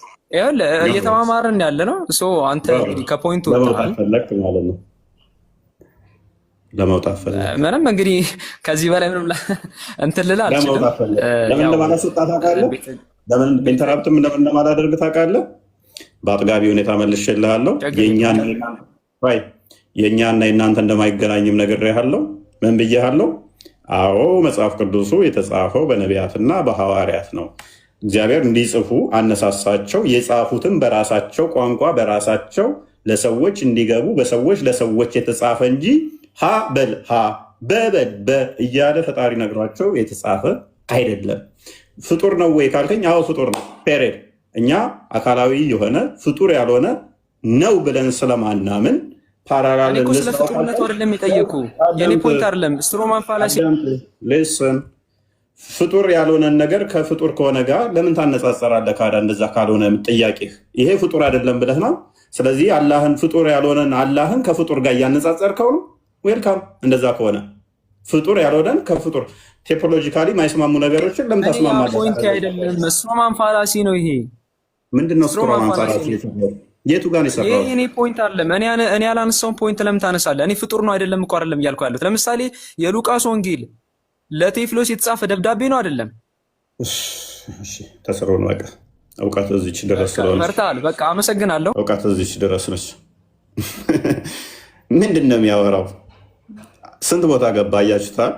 እየተማማርን ያለ ነው። አንተ እንግዲህ ከፖይንቱ ወጥተሃል ማለት ነው። ለመውጣት ፈለግክ ምንም እንግዲህ ከዚህ በላይ ምንም እንትን ልልህ አልችልም። ለምን እንደማላስወጣ ታውቃለህ? ለምን ኢንተራፕትም እንደማላደርግ ታውቃለህ? በአጥጋቢ ሁኔታ መልሼልሃለሁ። የእኛና የእናንተ እንደማይገናኝም ነግሬሃለሁ። ምን ብዬሃለሁ? አዎ መጽሐፍ ቅዱሱ የተጻፈው በነቢያትና በሐዋርያት ነው። እግዚአብሔር እንዲጽፉ አነሳሳቸው። የጻፉትም በራሳቸው ቋንቋ በራሳቸው ለሰዎች እንዲገቡ በሰዎች ለሰዎች የተጻፈ እንጂ ሀ በል ሀ በበል በ እያለ ፈጣሪ ነግሯቸው የተጻፈ አይደለም። ፍጡር ነው ወይ ካልከኝ፣ አዎ ፍጡር ነው። ፔሬድ። እኛ አካላዊ የሆነ ፍጡር ያልሆነ ነው ብለን ስለማናምን ፓራላል ስለ ፍጡርነቱ አይደለም የጠየቁ የኔ ፖይንት አይደለም። ስትሮማን ፋላሲ ፍጡር ያልሆነን ነገር ከፍጡር ከሆነ ጋር ለምን ታነጻጸራለህ? ካዳ እንደዛ ካልሆነ ጥያቄህ ይሄ ፍጡር አይደለም ብለህ ነው። ስለዚህ አላህን ፍጡር ያልሆነን አላህን ከፍጡር ጋር እያነጻጸርከው ነው። ዌልካም። እንደዛ ከሆነ ፍጡር ያልሆነን ከፍጡር ቴዎሎጂካሊ ማይስማሙ ነገሮችን ለምን ታስማማለህ? ፖይንት አይደለም፣ ስትሮማን ፋላሲ ነው ይሄ። ምንድነው ስትሮማን ፋላሲ? የቱ ጋር ነው የሰራው? ይሄ እኔ ፖይንት አይደለም። እኔ ያላነሳውን ፖይንት ለምን ታነሳለህ? እኔ ፍጡር ነው አይደለም እኮ አይደለም እያልኩ ያለሁት። ለምሳሌ የሉቃስ ወንጌል ለቴዎፍሎስ የተጻፈ ደብዳቤ ነው አይደለም? እሺ ተሰሮ ነው። በቃ እውቀት እዚች ድረስ ስለሆነ ፈርታል። በቃ አመሰግናለሁ። እውቀት እዚች ድረስ ነች። ምንድን ነው የሚያወራው? ስንት ቦታ ገባ እያችሁታል።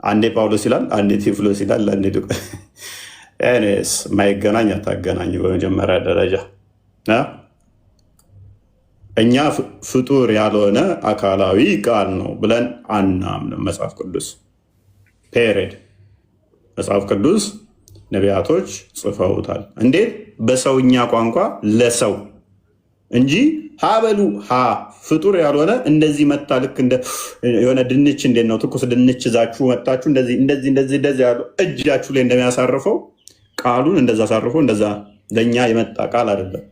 አንዴ ጳውሎስ ይላል፣ አንዴ ቴዎፍሎስ ይላል፣ አንዴ ስ ማይገናኝ አታገናኝ። በመጀመሪያ ደረጃ እኛ ፍጡር ያልሆነ አካላዊ ቃል ነው ብለን አናምንም። መጽሐፍ ቅዱስ ፔሬድ። መጽሐፍ ቅዱስ ነቢያቶች ጽፈውታል። እንዴት? በሰውኛ ቋንቋ ለሰው እንጂ ሀበሉ ፍጡር ያልሆነ እንደዚህ መጣ። ልክ እንደ የሆነ ድንች እንዴት ነው ትኩስ ድንች ይዛችሁ መጣችሁ እንደዚህ ያሉ እጃችሁ ላይ እንደሚያሳርፈው ቃሉን እንደዛ አሳርፎ እንደዛ ለእኛ የመጣ ቃል አይደለም።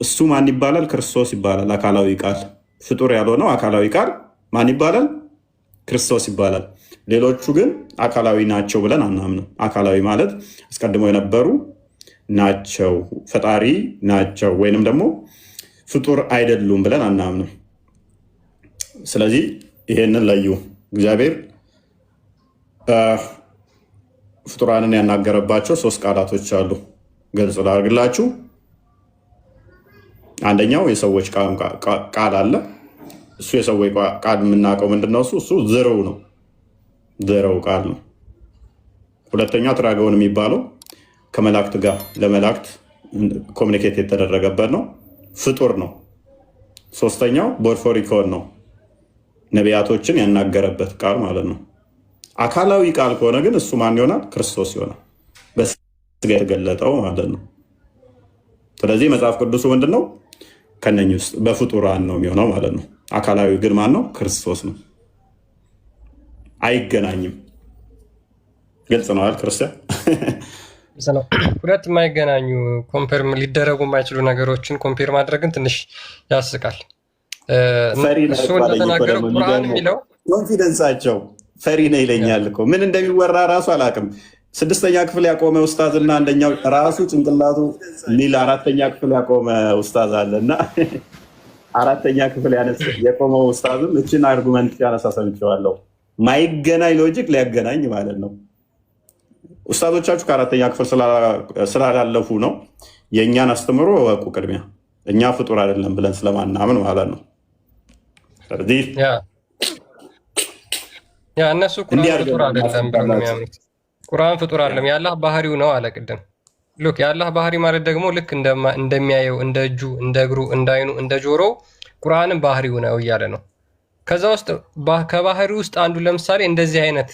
እሱ ማን ይባላል? ክርስቶስ ይባላል። አካላዊ ቃል ፍጡር ያልሆነው አካላዊ ቃል ማን ይባላል? ክርስቶስ ይባላል። ሌሎቹ ግን አካላዊ ናቸው ብለን አናምንም። አካላዊ ማለት አስቀድሞ የነበሩ ናቸው፣ ፈጣሪ ናቸው ወይንም ደግሞ ፍጡር አይደሉም ብለን አናምንም። ስለዚህ ይሄንን ለዩ። እግዚአብሔር ፍጡራንን ያናገረባቸው 3 ቃላቶች አሉ። ገልጽ ላድርግላችሁ። አንደኛው የሰዎች ቃል አለ። እሱ የሰዎች ቃል የምናውቀው ምንድነው? እሱ ዝርው ነው፣ ዝርው ቃል ነው። ሁለተኛ ትራገውን የሚባለው ከመላእክት ጋር ለመላእክት ኮሚኒኬት የተደረገበት ነው፣ ፍጡር ነው። ሶስተኛው ቦርፎሪኮን ነው፣ ነቢያቶችን ያናገረበት ቃል ማለት ነው። አካላዊ ቃል ከሆነ ግን እሱ ማን ይሆናል? ክርስቶስ ይሆናል፣ በስጋ የተገለጠው ማለት ነው። ስለዚህ መጽሐፍ ቅዱሱ ምንድነው? ከነኚህ ውስጥ በፍጡራን ነው የሚሆነው ማለት ነው። አካላዊ ግን ማን ነው? ክርስቶስ ነው። አይገናኝም። ግልጽ ነው አይደል? ክርስቲያን ሁለት የማይገናኙ ኮምፔር ሊደረጉ የማይችሉ ነገሮችን ኮምፔር ማድረግን ትንሽ ያስቃል። እሱ እንደተናገረው ቁርአን የሚለው ኮንፊደንሳቸው ፈሪ ነው ይለኛል እኮ ምን እንደሚወራ ራሱ አላውቅም። 6ኛ ክፍል ያቆመ ኡስታዝ እና አንደኛው ራሱ ጭንቅላቱ ሊል 4ኛ ክፍል ያቆመ ኡስታዝ አለ እና 4ኛ ክፍል የቆመው ኡስታዝም እችን አርጉመንት ያነሳ ሰምቼዋለሁ። ማይገናኝ ሎጂክ ሊያገናኝ ማለት ነው። ኡስታዞቻችሁ ከ4ኛ ክፍል ስላላለፉ ነው። የእኛን አስተምሮ ወቁ ቅድሚያ እኛ ፍጡር አይደለም ብለን ስለማናምን ማለት ነው። ስለዚህ እነሱ ቁርአን ፍጡር አይደለም ብለው ነው የሚያምኑት። ቁርአን ፍጡር አይደለም የአላህ ባህሪው ነው አለ ቅድም። ሉክ የአላህ ባህሪ ማለት ደግሞ ልክ እንደሚያየው እንደ እጁ፣ እንደ እግሩ፣ እንደ አይኑ፣ እንደ ጆሮው ቁርአንም ባህሪው ነው እያለ ነው። ከዛ ውስጥ ከባህሪ ውስጥ አንዱ ለምሳሌ እንደዚህ አይነት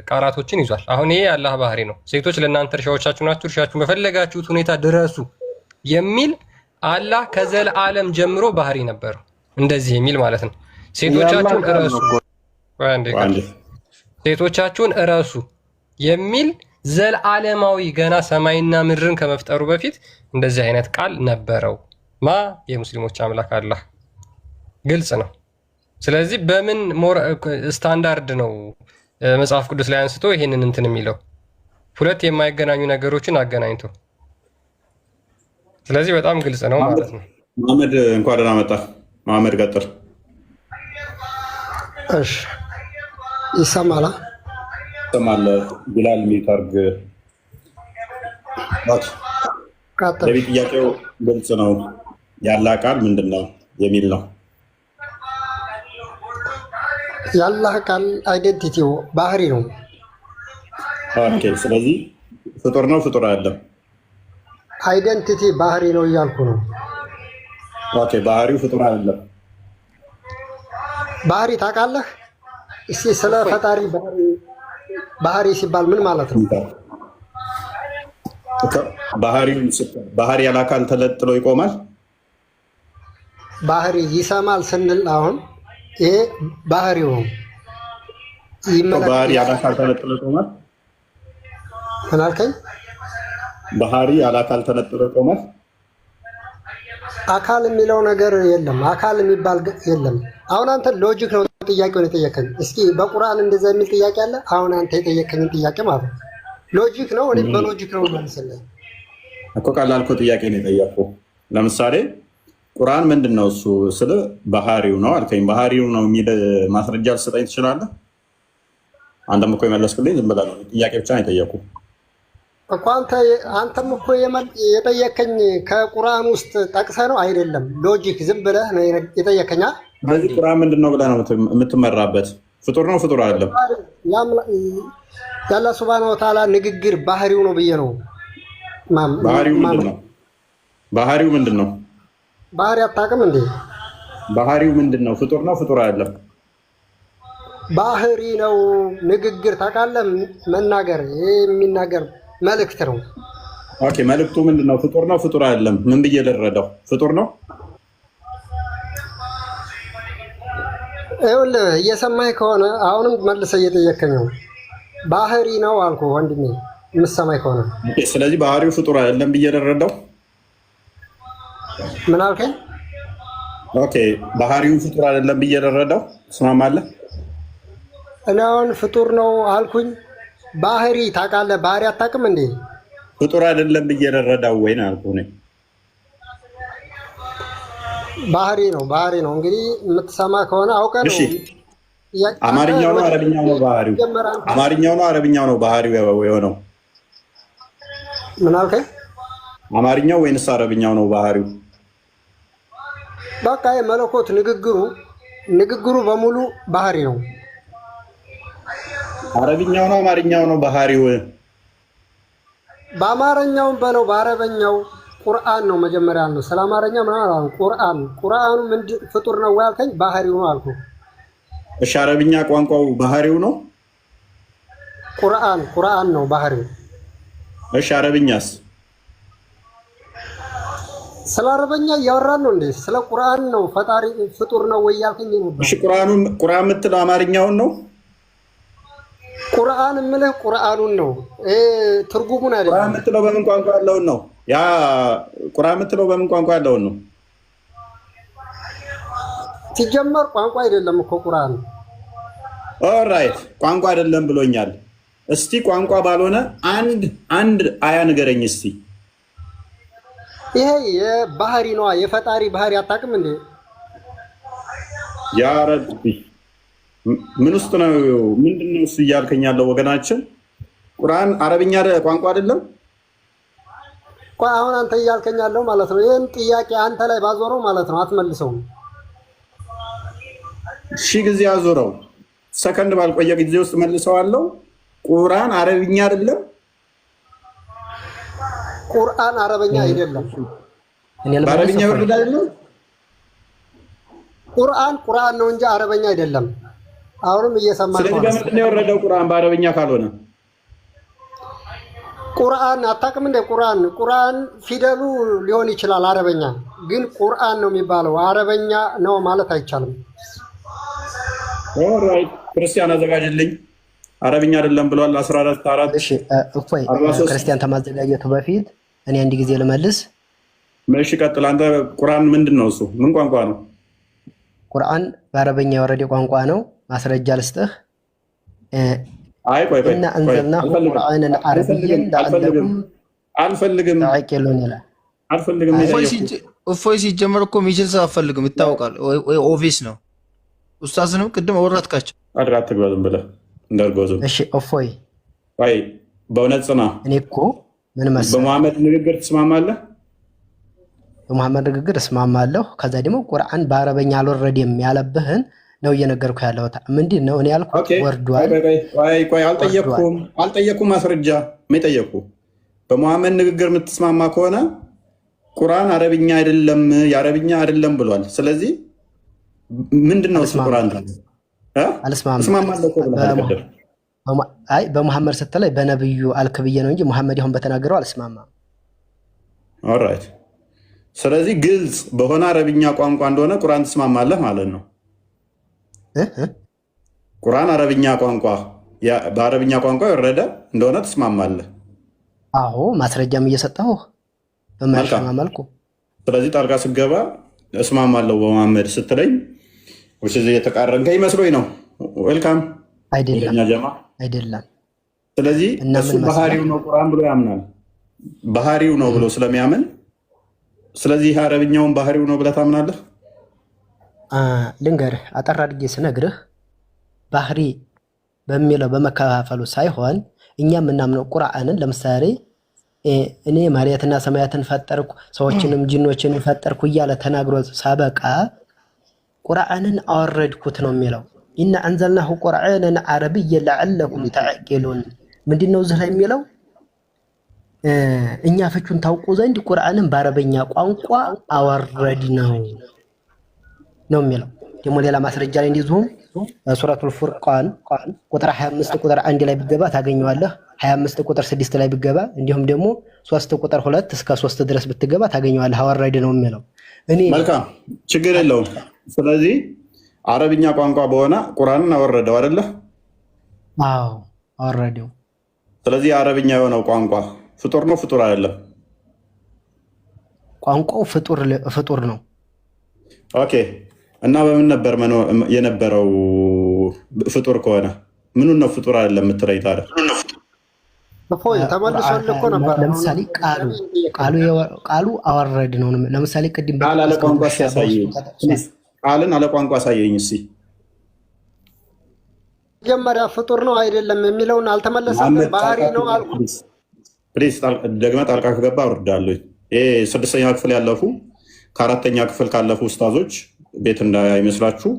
ቃላቶችን ይዟል። አሁን ይሄ የአላህ ባህሪ ነው። ሴቶች ለእናንተ እርሻዎቻችሁ ናችሁ፣ እርሻችሁን በፈለጋችሁት ሁኔታ ድረሱ የሚል አላህ ከዘለዓለም ጀምሮ ባህሪ ነበረው እንደዚህ የሚል ማለት ነው። ሴቶቻችሁን እረሱ ሴቶቻችሁን እረሱ የሚል ዘለዓለማዊ ገና ሰማይና ምድርን ከመፍጠሩ በፊት እንደዚህ አይነት ቃል ነበረው። የሙስሊሞች አምላክ አላህ ግልጽ ነው። ስለዚህ በምን ስታንዳርድ ነው መጽሐፍ ቅዱስ ላይ አንስቶ ይሄንን እንትን የሚለው? ሁለት የማይገናኙ ነገሮችን አገናኝቶ። ስለዚህ በጣም ግልጽ ነው ማለት ነው። መሐመድ እንኳን ደህና መጣ። መሐመድ ቀጥል። እሺ ይሰማል? ይሰማል። ቢላል ሚታርግ ለቤት ጥያቄው ግልጽ ነው። ያላ ቃል ምንድን ነው የሚል ነው። የአላህ ቃል አይደንቲቲው ባህሪ ነው። ኦኬ። ስለዚህ ፍጡር ነው ፍጡር አይደለም? አይደንቲቲ ባህሪ ነው እያልኩ ነው። ኦኬ። ባህሪው ፍጡር አይደለም። ባህሪ ታውቃለህ? እስኪ ስለ ፈጣሪ ባህሪ ሲባል ምን ማለት ነው? ባህሪ ያለ አካል ተለጥሎ ይቆማል። ባህሪ ይሰማል ስንል አሁን ይሄ ባህሪው ነው። ባህሪ ያለ አካል ተለጥሎ ይቆማል። ምን አልከኝ? ባህሪ ያለ አካል ተለጥሎ ይቆማል። አካል የሚለው ነገር የለም። አካል የሚባል የለም። አሁን አንተ ሎጂክ ነው ጥያቄውን የጠየቀኝ። እስኪ በቁርአን እንደዛ የሚል ጥያቄ አለ? አሁን አንተ የጠየቀኝን ጥያቄ ማለት ነው ሎጂክ ነው። እኔ በሎጂክ ነው መልስልህ እኮ። ቀላል እኮ ጥያቄ ነው የጠየቅኩህ። ለምሳሌ ቁርአን ምንድን ነው እሱ ስለ ባህሪው ነው አልከኝ። ባህሪው ነው የሚል ማስረጃ ልትሰጠኝ ትችላለህ? አንተም እኮ የመለስክልኝ ዝም ብለህ ነው። ጥያቄ ብቻ ነው የጠየቅኩህ እኮ። አንተም እኮ የጠየቀኝ ከቁርአን ውስጥ ጠቅሰህ ነው አይደለም? ሎጂክ ዝም ብለህ ነው የጠየቀኝ። በዚህ ቁርአን ምንድን ነው ብለህ ነው የምትመራበት? ፍጡር ነው ፍጡር አይደለም? የአላህ ሱብሃነሁ ወተዓላ ንግግር ባህሪው ነው ብዬ ነው። ባህሪው ምንድን ነው? ባህሪው ምንድን ነው? ባህሪ አታውቅም እንዴ? ባህሪው ምንድን ነው? ፍጡር ነው ፍጡር አይደለም? ባህሪ ነው ንግግር ታውቃለህ? መናገር፣ ይሄ የሚናገር መልእክት ነው። ኦኬ። መልእክቱ ምንድን ነው? ፍጡር ነው ፍጡር አይደለም? ምን ብዬ ልረዳው? ፍጡር ነው ይኸውልህ እየሰማኝ ከሆነ አሁንም መልሰህ እየጠየከኝ ነው። ባህሪ ነው አልኩ ወንድሜ፣ የምትሰማኝ ከሆነ ስለዚህ ባህሪው ፍጡር አይደለም ብዬ ልረዳው። ምን አልከኝ? ኦኬ ባህሪው ፍጡር አይደለም ብዬ ልረዳው። ትስማማለህ? እኔ አሁን ፍጡር ነው አልኩኝ። ባህሪ ታውቃለህ? ባህሪ አታውቅም እንዴ? ፍጡር አይደለም ብዬ ልረዳው ወይ ነው አልኩህ። ባህሪ ነው ባህሪ ነው። እንግዲህ የምትሰማ ከሆነ አውቀህ ነው። አማርኛው ነው አረብኛው ነው ባህሪው? አማርኛው ነው አረብኛው ነው ባህሪው የሆነው? ምን አልከኝ? አማርኛው ወይንስ አረብኛው ነው ባህሪው? በቃ የመለኮት ንግግሩ በሙሉ ባህሪ ነው። አረብኛው ነው አማርኛው ነው ባህሪው? በአማርኛውም በለው በአረበኛው ቁርአን ነው መጀመሪያ ነው። ስለ አማርኛ ምናምን አላልኩም። ቁርአኑ ምንድን ፍጡር ነው ያልከኝ? ባህሪው ነው አልኩ። እሺ አረብኛ ቋንቋው ባህሪው ነው? ቁርአን ነው ባህሪው። እሺ አረብኛስ? ስለ አረበኛ እያወራን ነው እንዴ? ስለ ቁርአን ነው ፈጣሪ ፍጡር ነው ወይ ያልከኝ ነበር። እሺ ቁርአን የምትለው አማርኛውን ነው? ቁርአን የምልህ ቁርአኑን ነው። ትርጉሙን አይደለም። ቁርአን የምትለው በምን ቋንቋ ያለውን ነው? ያ ቁርአን የምትለው በምን ቋንቋ ያለውን ነው? ሲጀመር ቋንቋ አይደለም እኮ ቁርአን። ኦልራይት ቋንቋ አይደለም ብሎኛል። እስቲ ቋንቋ ባልሆነ አንድ አያ ንገረኝ እስቲ። ይሄ የባህሪ ነዋ፣ የፈጣሪ ባህሪ አታውቅም እንዴ? ያ ረቢ ምን ውስጥ ነው? ምንድነው እሱ እያልከኝ ያለው ወገናችን? ቁርአን አረብኛ ቋንቋ አይደለም? አሁን አንተ እያልከኝ ያለው ማለት ነው። ይሄን ጥያቄ አንተ ላይ ባዞረው ማለት ነው አትመልሰውም። ሺህ ጊዜ አዞረው ሰከንድ ባልቆየ ጊዜ ውስጥ መልሰዋለሁ። ቁርአን አረብኛ አይደለም? ቁርአን አረበኛ አይደለም። በአረብኛ ወርድ አይደለም? ቁርአን ነው እንጂ አረበኛ አይደለም። አሁንም እየሰማህ ነው። ስለዚህ በምንድን ነው የወረደው ቁርአን በአረብኛ ካልሆነ? ቁርአን አታውቅም እንደ ቁርአን ፊደሉ ሊሆን ይችላል አረበኛ፣ ግን ቁርአን ነው የሚባለው። አረበኛ ነው ማለት አይቻልም። ኦልራይት ክርስቲያን አዘጋጅልኝ። አረብኛ አይደለም ብሏል። 14 እሺ እፎይ ክርስቲያን ከማዘጋጀቱ በፊት እኔ አንድ ጊዜ ልመልስ። እሺ ቀጥል አንተ። ቁርአን ምንድን ነው? እሱ ምን ቋንቋ ነው? ቁርአን በአረበኛ የወረደ ቋንቋ ነው። ማስረጃ ልስጥህ። አይ ቆይ እና አንዘልናሁ ቁርአንን አረብያን ለዓለኩም አልፈልግም ተዕቂሉን ይላል። አልፈልግም። እፎይ ሲጀመር እኮ የሚችል ሰው አልፈልግም ይታወቃል። ወይ ኦፊስ ነው። ኡስታዝንም ቅድም አወራትካቸው አድራ አትግባዝም ብለህ እንዳልጎዝም። እሺ እፎይ አይ በእውነት ጽና። እኔ እኮ ምን መሰለህ በመሐመድ ንግግር ትስማማለህ? በመሐመድ ንግግር እስማማለሁ። ከዛ ደግሞ ቁርአን በአረበኛ አልወረደም ያለብህን ነው እየነገርኩ ያለው። ምንድን ነው እኔ ያልኩት ወርዷል። ቆይ አልጠየኩም። ማስረጃ የጠየኩ በመሐመድ ንግግር የምትስማማ ከሆነ ቁርአን አረብኛ አይደለም የአረብኛ አይደለም ብሏል። ስለዚህ ምንድን ነው እሱ? ቁርአን አይ በመሐመድ ስትለኝ በነብዩ አልክ ብዬ ነው እንጂ መሐመድ አሁን በተናገረው አልስማማም። ኦልራይት ስለዚህ ግልጽ በሆነ አረብኛ ቋንቋ እንደሆነ ቁርአን ትስማማለህ ማለት ነው። ቁርአን አረብኛ ቋንቋ በአረብኛ ቋንቋ የወረደ እንደሆነ ትስማማለህ? አዎ ማስረጃም እየሰጠሁ በማይሻማ መልኩ። ስለዚህ ጣልቃ ስገባ እስማማለሁ በመሐመድ ስትለኝ የተቃረንከኝ መስሎኝ ነው። ዌልካም አይደለም። ስለዚህ እሱ ባህሪው ነው ቁርአን ብሎ ያምናል። ባህሪው ነው ብሎ ስለሚያምን ስለዚህ አረብኛውን ባህሪው ነው ብለህ ታምናለህ? ልንገርህ አጠር አድርጌ ስነግርህ ባህሪ በሚለው በመከፋፈሉ ሳይሆን እኛ የምናምነው ቁርአንን ለምሳሌ እኔ መሬትና ሰማያትን ፈጠርኩ ሰዎችንም ጅኖችንም ፈጠርኩ እያለ ተናግሮ ሳበቃ ቁርአንን አወረድኩት ነው የሚለው። ኢና አንዘልናሁ ቁርአንን አረብየን ለዓለኩም ተዕቂሉን። ምንድን ነው እዚህ ላይ የሚለው? እኛ ፍቹን ታውቁ ዘንድ ቁርአንን በአረበኛ ቋንቋ አወረድ ነው የሚለው። ደግሞ ሌላ ማስረጃ ላይ እንደዚሁም ሱረቱል ፉርቃን ቁጥር 25 ቁጥር 1 ላይ ብገባ ታገኘዋለህ። 25 ቁጥር 6 ላይ ብገባ እንዲሁም ደግሞ 3 ቁጥር 2 እስከ 3 ድረስ ብትገባ ታገኘዋለህ። አወረድ ነው የሚለው። መልካም ችግር የለውም። ስለዚህ አረብኛ ቋንቋ በሆነ ቁርአንን አወረደው አይደለ? አዎ አወረደው። ስለዚህ አረብኛ የሆነው ቋንቋ ፍጡር ነው ፍጡር አይደለም? ቋንቋው ፍጡር ነው። ኦኬ። እና በምን ነበር የነበረው? ፍጡር ከሆነ ምኑን ነው ፍጡር አይደለም የምትለኝ ታዲያ? ተመልሶልህ እኮ ነበር። ለምሳሌ ቃሉ አወረድ ነው። ለምሳሌ ቅድም ቃል አለ ቋንቋ ሲያሳየኝ ቃልን አለ ቋንቋ አሳየኝ እስኪ። መጀመሪያ ፍጡር ነው አይደለም የሚለውን አልተመለሰም። ባህሪ ነው አልኩ። ፕሊዝ ደግመህ ጣልቃ ከገባ አወርዳለሁ። ይሄ 6ኛ ክፍል ያለፉ ከ4ኛ ክፍል ካለፉ ኡስታዞች ቤት እንዳይመስላችሁ።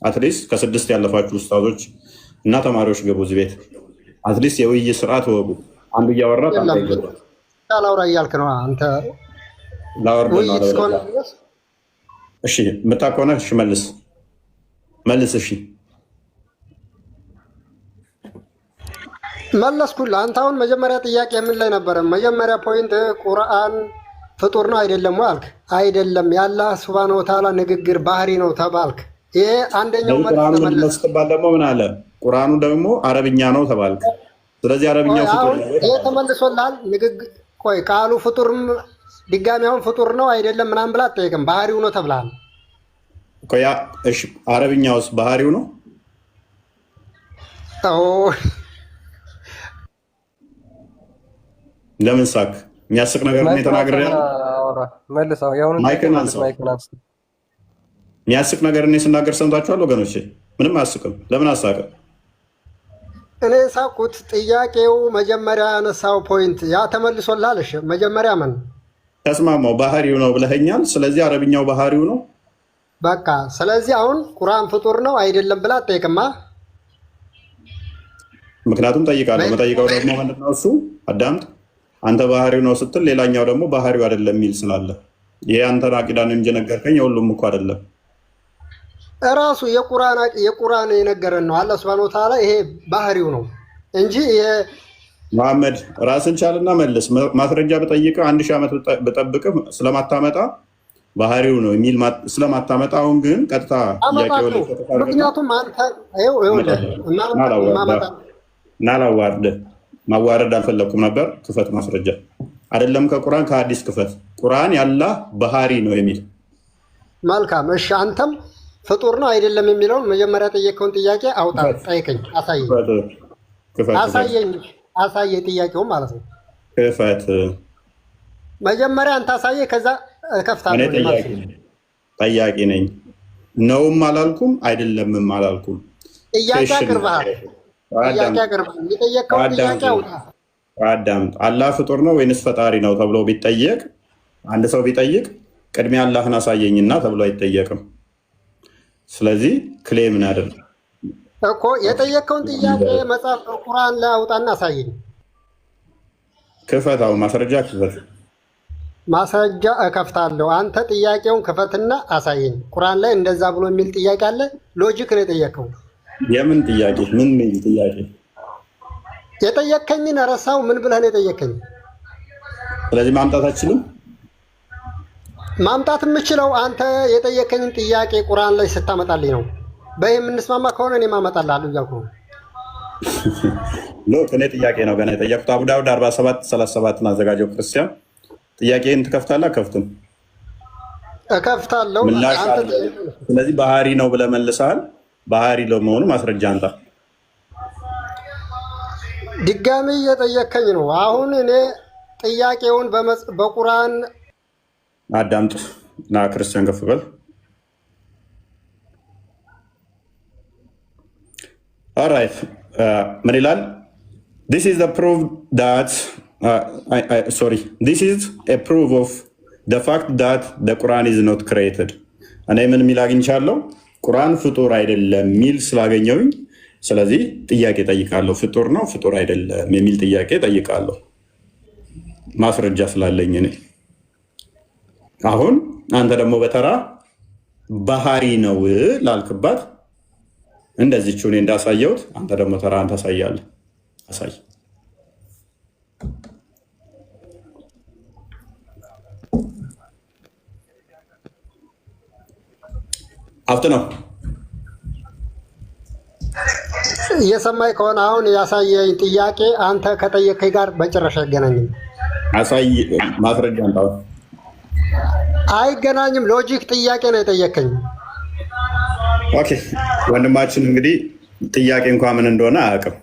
አትሊስት ከ6 ያለፋችሁ ኡስታዞች እና ተማሪዎች ገቡ እዚህ ቤት። አትሊስት የውይይት ስርዓት ወጉ። አንዱ እያወራ አንተ ይገባል። ላውራ እያልክ ነው አንተ። ላወርድ ነው። እሺ የምታውቅ ከሆነ እሺ መልስ። እሺ መለስኩልህ። አንተ አሁን መጀመሪያ ጥያቄ ምን ላይ ነበረ? መጀመሪያ ፖይንት ቁርአን ፍጡር ነው አይደለም አልክ። አይደለም የአላህ ሱብሃነሁ ወተዓላ ንግግር ባህሪ ነው ተባልክ። ይሄ አንደኛው መልስ ተባለ። ደግሞ ምን አለ? ቁርአኑ ደግሞ አረብኛ ነው ተባልክ። ስለዚህ አረብኛው ፍጡር ነው። ይሄ ተመልሶልሃል። ንግግር ቆይ ቃሉ ፍጡርም ድጋሚ አሁን ፍጡር ነው አይደለም ምናምን ብላ አትጠይቅም። ባህሪው ነው ተብለሃል። ቆይ እሺ አረብኛውስ ባህሪው ነው? ለምን ሳክ? የሚያስቅ ነገር ነው የተናገረው። የሚያስቅ ነገር እኔ ስናገር ሰምታችኋል ወገኖቼ? ምንም አያስቅም። ለምን አሳቀ? እኔ ሳቁት ጥያቄው መጀመሪያ ያነሳው ፖይንት ያ ተመልሶልሃል። እሺ መጀመሪያ ምን ተስማማው? ባህሪው ነው ብለኸኛል። ስለዚህ አረብኛው ባህሪው ነው በቃ። ስለዚህ አሁን ቁርአን ፍጡር ነው አይደለም ብላ አትጠይቅማ። ምክንያቱም ጠይቃለሁ። መጠይቀው ደግሞ ምንድነው እሱ? አዳምጥ። አንተ ባህሪው ነው ስትል ሌላኛው ደግሞ ባህሪው አይደለም የሚል ስላለ ይሄ አንተን አቂዳን እንጂ ነገርከኝ። የሁሉም እኮ አይደለም። እራሱ የቁርአን የነገረን ነው አላህ ሱብሃነሁ ወተዓላ ይሄ ባህሪው ነው እንጂ መሐመድ ራስን ቻልና መልስ። ማስረጃ በጠይቀህ 1000 ዓመት በጠብቅህ ስለማታመጣ ባህሪው ነው የሚል ስለማታመጣ፣ አሁን ግን ቀጥታ ጥያቄው ላይ ምክንያቱም አንተ ማዋረድ አልፈለኩም ነበር። ክፈት ማስረጃ አይደለም ከቁርአን ከሐዲስ ክፈት። ቁርአን የአላህ ባህሪ ነው የሚል መልካም። እሺ አንተም ፍጡር ነው አይደለም የሚለውን መጀመሪያ ጠየቀውን ጥያቄ አውጣ፣ ጠይቀኝ፣ አሳየኝ ጥያቄው ማለት ነው። ክፈት መጀመሪያ አንተ አሳየ፣ ከዛ ከፍታለሁ። ጠያቂ ነኝ። ነውም አላልኩም አይደለምም አላልኩም። ጥያቄ አቅርበሃል። የጠየቀውን ጥያቄ አውጣ። አዳምጥ። አላህ ፍጡር ነው ወይንስ ፈጣሪ ነው ተብሎ ቢጠየቅ አንድ ሰው ቢጠይቅ ቅድሚያ አላህን አሳየኝና ተብሎ አይጠየቅም። ስለዚህ ክሌም እናደርግ እኮ የጠየቀውን ጥያቄ መጽሐፍ ቁርአን ላይ አውጣና አሳየኝ። ክፈት። አሁን ማስረጃ ክፈት። ማስረጃ እከፍታለሁ። አንተ ጥያቄውን ክፈትና አሳየኝ። ቁርአን ላይ እንደዛ ብሎ የሚል ጥያቄ አለ። ሎጂክ ነው የጠየቀው። የምን ጥያቄ? ምን ጥያቄ? የጠየቀኝን ረሳው። ምን ብለህ ነው የጠየቀኝ? ስለዚህ ማምጣት አችልም። ማምጣት የምችለው አንተ የጠየቀኝን ጥያቄ ቁርአን ላይ ስታመጣልኝ ነው። በይ የምንስማማ ከሆነ እኔ ማመጣልሃለሁ እያልኩ ነው። እኔ ጥያቄ ነው ገና የጠየቁት። አቡ ዳውድ 47:37 አዘጋጀው ክርስቲያን ጥያቄን ትከፍታለህ? ከፍትም እከፍታለሁ። ስለዚህ ባህሪ ነው ብለህ መልሰሃል። ባህሪ ለመሆኑ ማስረጃ አንጣ። ድጋሚ እየጠየከኝ ነው። አሁን እኔ ጥያቄውን በቁርአን አዳምጥ እና ክርስቲያን ከፍ በል። ኦራይት ምን ይላል? This is the proof that this is a proof of the fact that the Quran is not created። እኔ ምን የሚል አግኝቻለሁ? ቁርአን ፍጡር አይደለም የሚል ስላገኘውኝ፣ ስለዚህ ጥያቄ ጠይቃለሁ። ፍጡር ነው ፍጡር አይደለም የሚል ጥያቄ ጠይቃለሁ፣ ማስረጃ ስላለኝ እኔ። አሁን አንተ ደግሞ በተራ ባህሪ ነው ላልክባት እንደዚች እኔ እንዳሳየሁት አንተ ደግሞ ተራ አንተ ታሳያለህ። አሳይ። አፍጥ ነው እየሰማኝ ከሆነ አሁን ያሳየኝ ጥያቄ አንተ ከጠየቀኝ ጋር በጭራሽ አይገናኝም። አሳይ ማስረጃ አንታው አይገናኝም። ሎጂክ ጥያቄ ነው የጠየቀኝ። ኦኬ ወንድማችን እንግዲህ ጥያቄ እንኳን ምን እንደሆነ አያውቅም።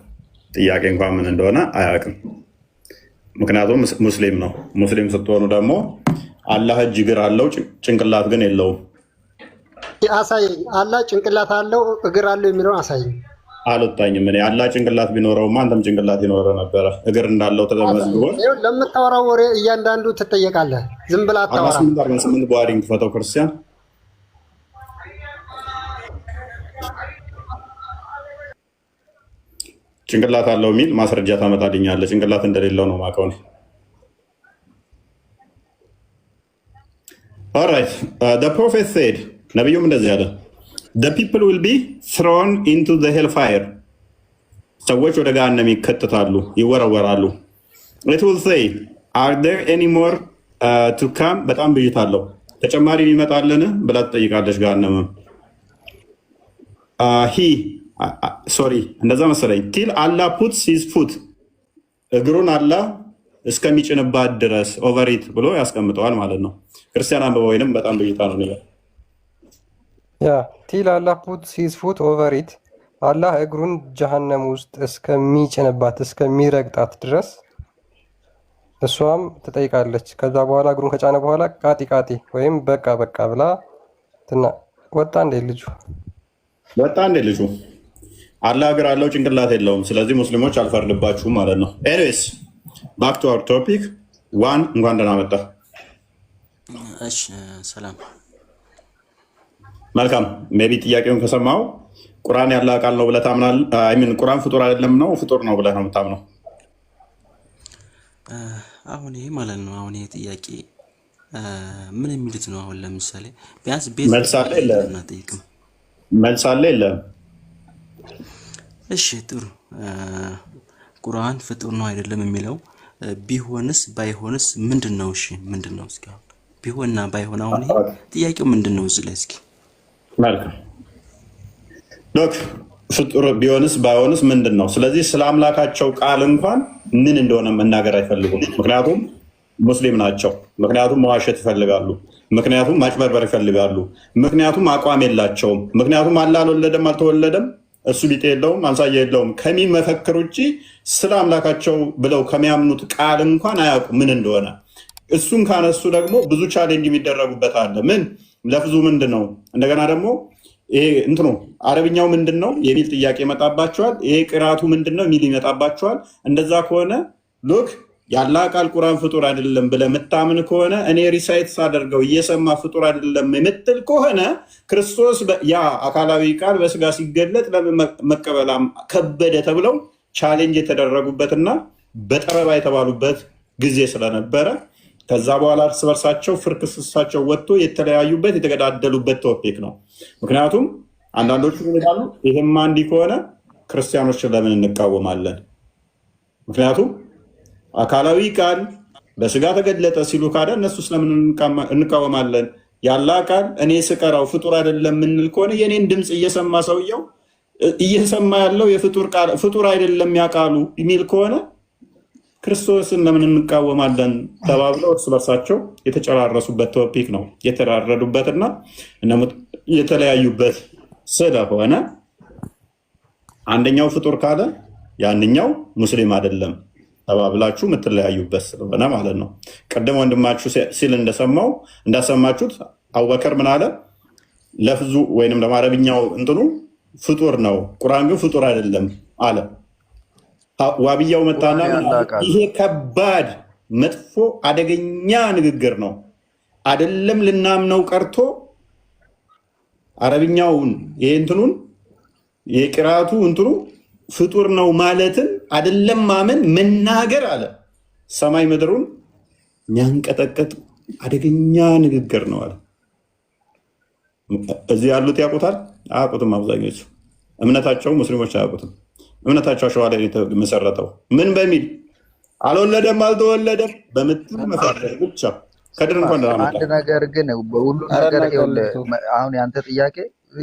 ጥያቄ እንኳን ምን እንደሆነ አያውቅም። ምክንያቱም ሙስሊም ነው። ሙስሊም ስትሆኑ ደግሞ አላህ እጅ እግር አለው ጭንቅላት ግን የለውም። አሳየኝ። አላህ ጭንቅላት አለው እግር አለው የሚለውን አሳየኝ። አልወጣኝም። እኔ አላህ ጭንቅላት ቢኖረውማ አንተም ጭንቅላት ይኖረ ነበረ። እግር እንዳለው ተመዝግቦ ለምታወራው ወሬ እያንዳንዱ ትጠየቃለህ። ዝም ብላ አታወራ። 18 ጓሪንግ ፈተው ክርስቲያን ጭንቅላት አለው የሚል ማስረጃ ታመጣልኛለህ። ጭንቅላት እንደሌለው ነው የማውቀው እኔ። ኦልራይት the prophet said ነብዩም እንደዚህ አለ the people will be thrown into the hellfire ሰዎች ወደ ገሃነም ይከተታሉ፣ ይወረወራሉ። it will say are there any more to come በጣም ብይት አለው። ተጨማሪ ይመጣልን ብላ ትጠይቃለች ገሃነምም ሶሪ እንደዛ መሰለኝ ቲል አላህ ፑትስ ሂዝ ፉት እግሩን አላህ እስከሚጭንባት ድረስ ኦቨሪት ብሎ ያስቀምጠዋል ማለት ነው። ክርስቲያን አንብበው ወይንም በጣም ብይታ ነው የሚለው ያ ቲል አላህ ፑትስ ሂዝ ፉት ኦቨሪት አላህ እግሩን ጀሃነም ውስጥ እስከሚጭንባት እስከሚረግጣት ድረስ እሷም ትጠይቃለች። ከዛ በኋላ እግሩን ከጫነ በኋላ ቃጢ ቃጢ ወይም በቃ በቃ ብላ ወጣ እንደ ልጁ አላህ እግር አለው ጭንቅላት የለውም። ስለዚህ ሙስሊሞች አልፈርድባችሁም ማለት ነው። ኤኒዌይስ ባክ ቱ አወር ቶፒክ ዋን እንኳን ደህና መጣ። እሺ ሰላም መልካም። ሜቢ ጥያቄውን ከሰማው ቁርአን ያለ ቃል ነው ብለህ ታምናለህ? አይ ሚን ቁርአን ፍጡር አይደለም ነው ፍጡር ነው ብለህ ነው የምታምነው? አሁን ይሄ ማለት ነው። አሁን ይሄ ጥያቄ ምን የሚሉት ነው? አሁን ለምሳሌ ቢያንስ ቤት መልስ አለ የለም? መልስ አለ የለም? እሺ ጥሩ። ቁርአን ፍጡር ነው አይደለም የሚለው ቢሆንስ ባይሆንስ ምንድነው? እሺ ምንድነው? እስኪ ቢሆንና ባይሆን አሁን ይሄ ጥያቄው ምንድነው? እዚህ ላይ እስኪ መልካም ሎክ ፍጡር ቢሆንስ ባይሆንስ ምንድነው? ስለዚህ ስለ አምላካቸው ቃል እንኳን ምን እንደሆነ መናገር አይፈልጉም። ምክንያቱም ሙስሊም ናቸው። ምክንያቱም መዋሸት ይፈልጋሉ። ምክንያቱም ማጭበርበር ይፈልጋሉ። ምክንያቱም አቋም የላቸውም። ምክንያቱም አላህ አልወለደም አልተወለደም እሱ ቢጤ የለውም አምሳያ የለውም ከሚል መፈክር ውጭ ስለ አምላካቸው ብለው ከሚያምኑት ቃል እንኳን አያውቁም ምን እንደሆነ። እሱን ካነሱ ደግሞ ብዙ ቻሌንጅ የሚደረጉበት አለ። ምን ለፍዙ ምንድን ነው? እንደገና ደግሞ ይሄ እንትኑ አረብኛው ምንድን ነው የሚል ጥያቄ ይመጣባቸዋል። ይሄ ቅራቱ ምንድን ነው የሚል ይመጣባቸዋል። እንደዛ ከሆነ ሉክ የአላህ ቃል ቁርአን ፍጡር አይደለም ብለህ የምታምን ከሆነ እኔ ሪሳይት ሳደርገው እየሰማ ፍጡር አይደለም የምትል ከሆነ ክርስቶስ ያ አካላዊ ቃል በስጋ ሲገለጥ ለምን መቀበላም ከበደ ተብለው ቻሌንጅ የተደረጉበትና በጠረባ የተባሉበት ጊዜ ስለነበረ ከዛ በኋላ እርስ በርሳቸው ፍርክስሳቸው ወጥቶ የተለያዩበት የተገዳደሉበት ቶፒክ ነው። ምክንያቱም አንዳንዶቹ ይላሉ ይሄማ እንዲህ ከሆነ ክርስቲያኖችን ለምን እንቃወማለን? ምክንያቱም አካላዊ ቃል በስጋ ተገለጠ ሲሉ ካደ እነሱ ስለምን እንቃወማለን? ያላ ቃል እኔ ስቀራው ፍጡር አይደለም የምንል ከሆነ የኔን ድምፅ እየሰማ ሰውየው እየሰማ ያለው የፍጡር ቃል ፍጡር አይደለም ያቃሉ የሚል ከሆነ ክርስቶስን ለምን እንቃወማለን ተባብለው እርስ በርሳቸው የተጨራረሱበት ቶፒክ ነው። የተራረዱበትና የተለያዩበት ስለሆነ አንደኛው ፍጡር ካለ ያንኛው ሙስሊም አይደለም ተባብላችሁ የምትለያዩበት ስለሆነ ማለት ነው። ቀደም ወንድማችሁ ሲል እንዳሰማችሁት አቡበከር ምን አለ? ለፍዙ ወይንም ለማረብኛው እንትኑ ፍጡር ነው፣ ቁርአን ግን ፍጡር አይደለም አለ። ዋብያው መጣና ይሄ ከባድ መጥፎ አደገኛ ንግግር ነው፣ አይደለም ልናምነው ቀርቶ አረብኛውን ይሄ እንትኑን የቅራቱ እንትኑ ፍጡር ነው ማለትን አይደለም ማመን መናገር አለ። ሰማይ ምድሩን የሚያንቀጠቀጥ አደገኛ ንግግር ነው አለ። እዚህ ያሉት ያውቁታል? አያውቁትም። አብዛኞቹ እምነታቸው ሙስሊሞች አያውቁትም። እምነታቸው አሸዋ ላይ የተመሰረተው ምን በሚል አልወለደም አልተወለደም በምትል መፈረጅ ብቻ። ከድር እንኳን አንድ ነገር ግን በሁሉ ነገር አሁን ያንተ ጥያቄ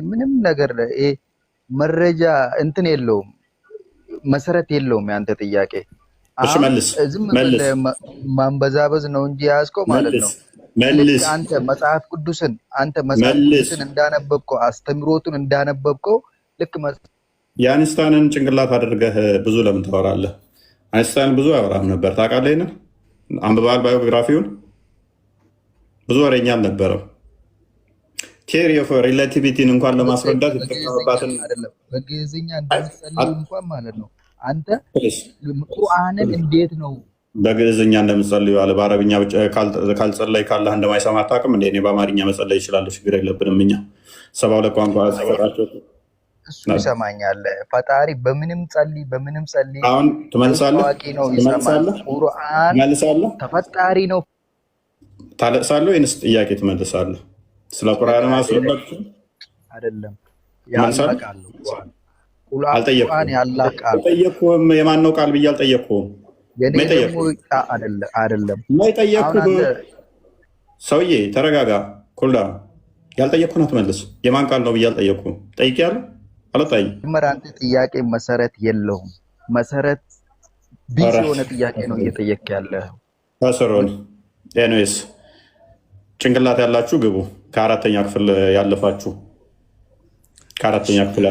ምንም ነገር መረጃ እንትን የለውም። መሰረት የለውም ያንተ ጥያቄ። እሺ መልስ ዝም መልስ ብለህ ማንበዛበዝ ነው እንጂ ያዝከው ማለት ነው። መልስ አንተ መጽሐፍ ቅዱስን እንዳነበብከው አስተምሮቱን እንዳነበብከው ልክ የአይንስታይንን ጭንቅላት አድርገህ ብዙ ለምን ታወራለህ? አይንስታይን ብዙ አያወራም ነበር ታውቃለህ? ይሄንን አንብበሃል? ባዮግራፊውን ብዙ ወሬኛ አልነበረም። ቲዮሪ ኦፍ ሪላቲቪቲን እንኳን ለማስረዳት የተጠቀመባትን በግዕዝኛ እንደምትጸልይ እንኳን ማለት ነው። አንተ ቁርአንን እንዴት ነው በግዕዝኛ እንደምትጸልዩ አለ። በአረብኛ ካልጸለይ ካላህ እንደማይሰማ አታውቅም እንዴ? እኔ በአማርኛ መጸለይ ይችላል፣ ችግር የለብንም። እኛ 72 ቋንቋ ተፈራቸው እሱ ይሰማኛል። ፈጣሪ በምንም ጸልይ አሁን ትመልሳለህ? ታዋቂ ነው፣ ይሰማል። ቁርአን ተፈጣሪ ነው። ታለቅሳለህ ወይንስ ጥያቄ ትመልሳለህ? ስለ ቁርአን ማስረዳት አይደለም ያልቃል። አልጠየቅኩህም። የማን ነው ቃል ብዬ አልጠየቅኩህም። አይደለም የማይጠየቅኩህ ሰውዬ ተረጋጋ። ኩልዳ ያልጠየቅኩህን አትመልስ። የማን ቃል ነው ብዬ አልጠየቅኩህም። ጠይቄያለሁ አልጠይቅም። አንተ ጥያቄ መሰረት የለውም። መሰረት ቢስ የሆነ ጥያቄ ነው እየጠየቅ ያለህ። ከስሮን ኤንዌስ ጭንቅላት ያላችሁ ግቡ። ከአራተኛ ክፍል ያለፋችሁ ከአራተኛ ክፍል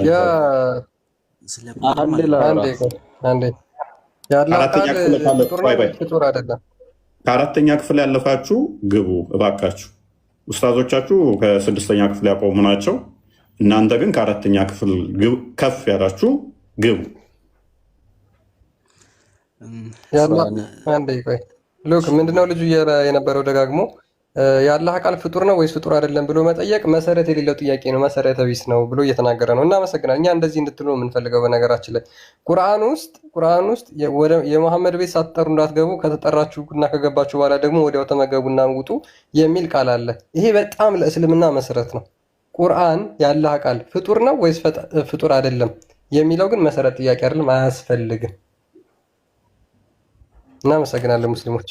ያለፋችሁ ግቡ እባካችሁ። ኡስታዞቻችሁ ከ6ኛ ክፍል ያቆሙ ናቸው። እናንተ ግን ከአራተኛ ክፍል ከፍ ያላችሁ ግቡ። ሉክ ምንድነው ልጁ የነበረው ደጋግሞ የአላህ ቃል ፍጡር ነው ወይስ ፍጡር አይደለም ብሎ መጠየቅ መሰረት የሌለው ጥያቄ ነው፣ መሰረተ ቢስ ነው ብሎ እየተናገረ ነው። እናመሰግናለን። እኛ እንደዚህ እንድትሉ ነው የምንፈልገው። በነገራችን ላይ ቁርአን ውስጥ የመሐመድ ቤት ሳትጠሩ እንዳትገቡ፣ ከተጠራችሁ እና ከገባችሁ በኋላ ደግሞ ወዲያው ተመገቡና ውጡ የሚል ቃል አለ። ይሄ በጣም ለእስልምና መሰረት ነው። ቁርአን የአላህ ቃል ፍጡር ነው ወይስ ፍጡር አይደለም የሚለው ግን መሰረት ጥያቄ አይደለም፣ አያስፈልግም። እናመሰግናለን ሙስሊሞች።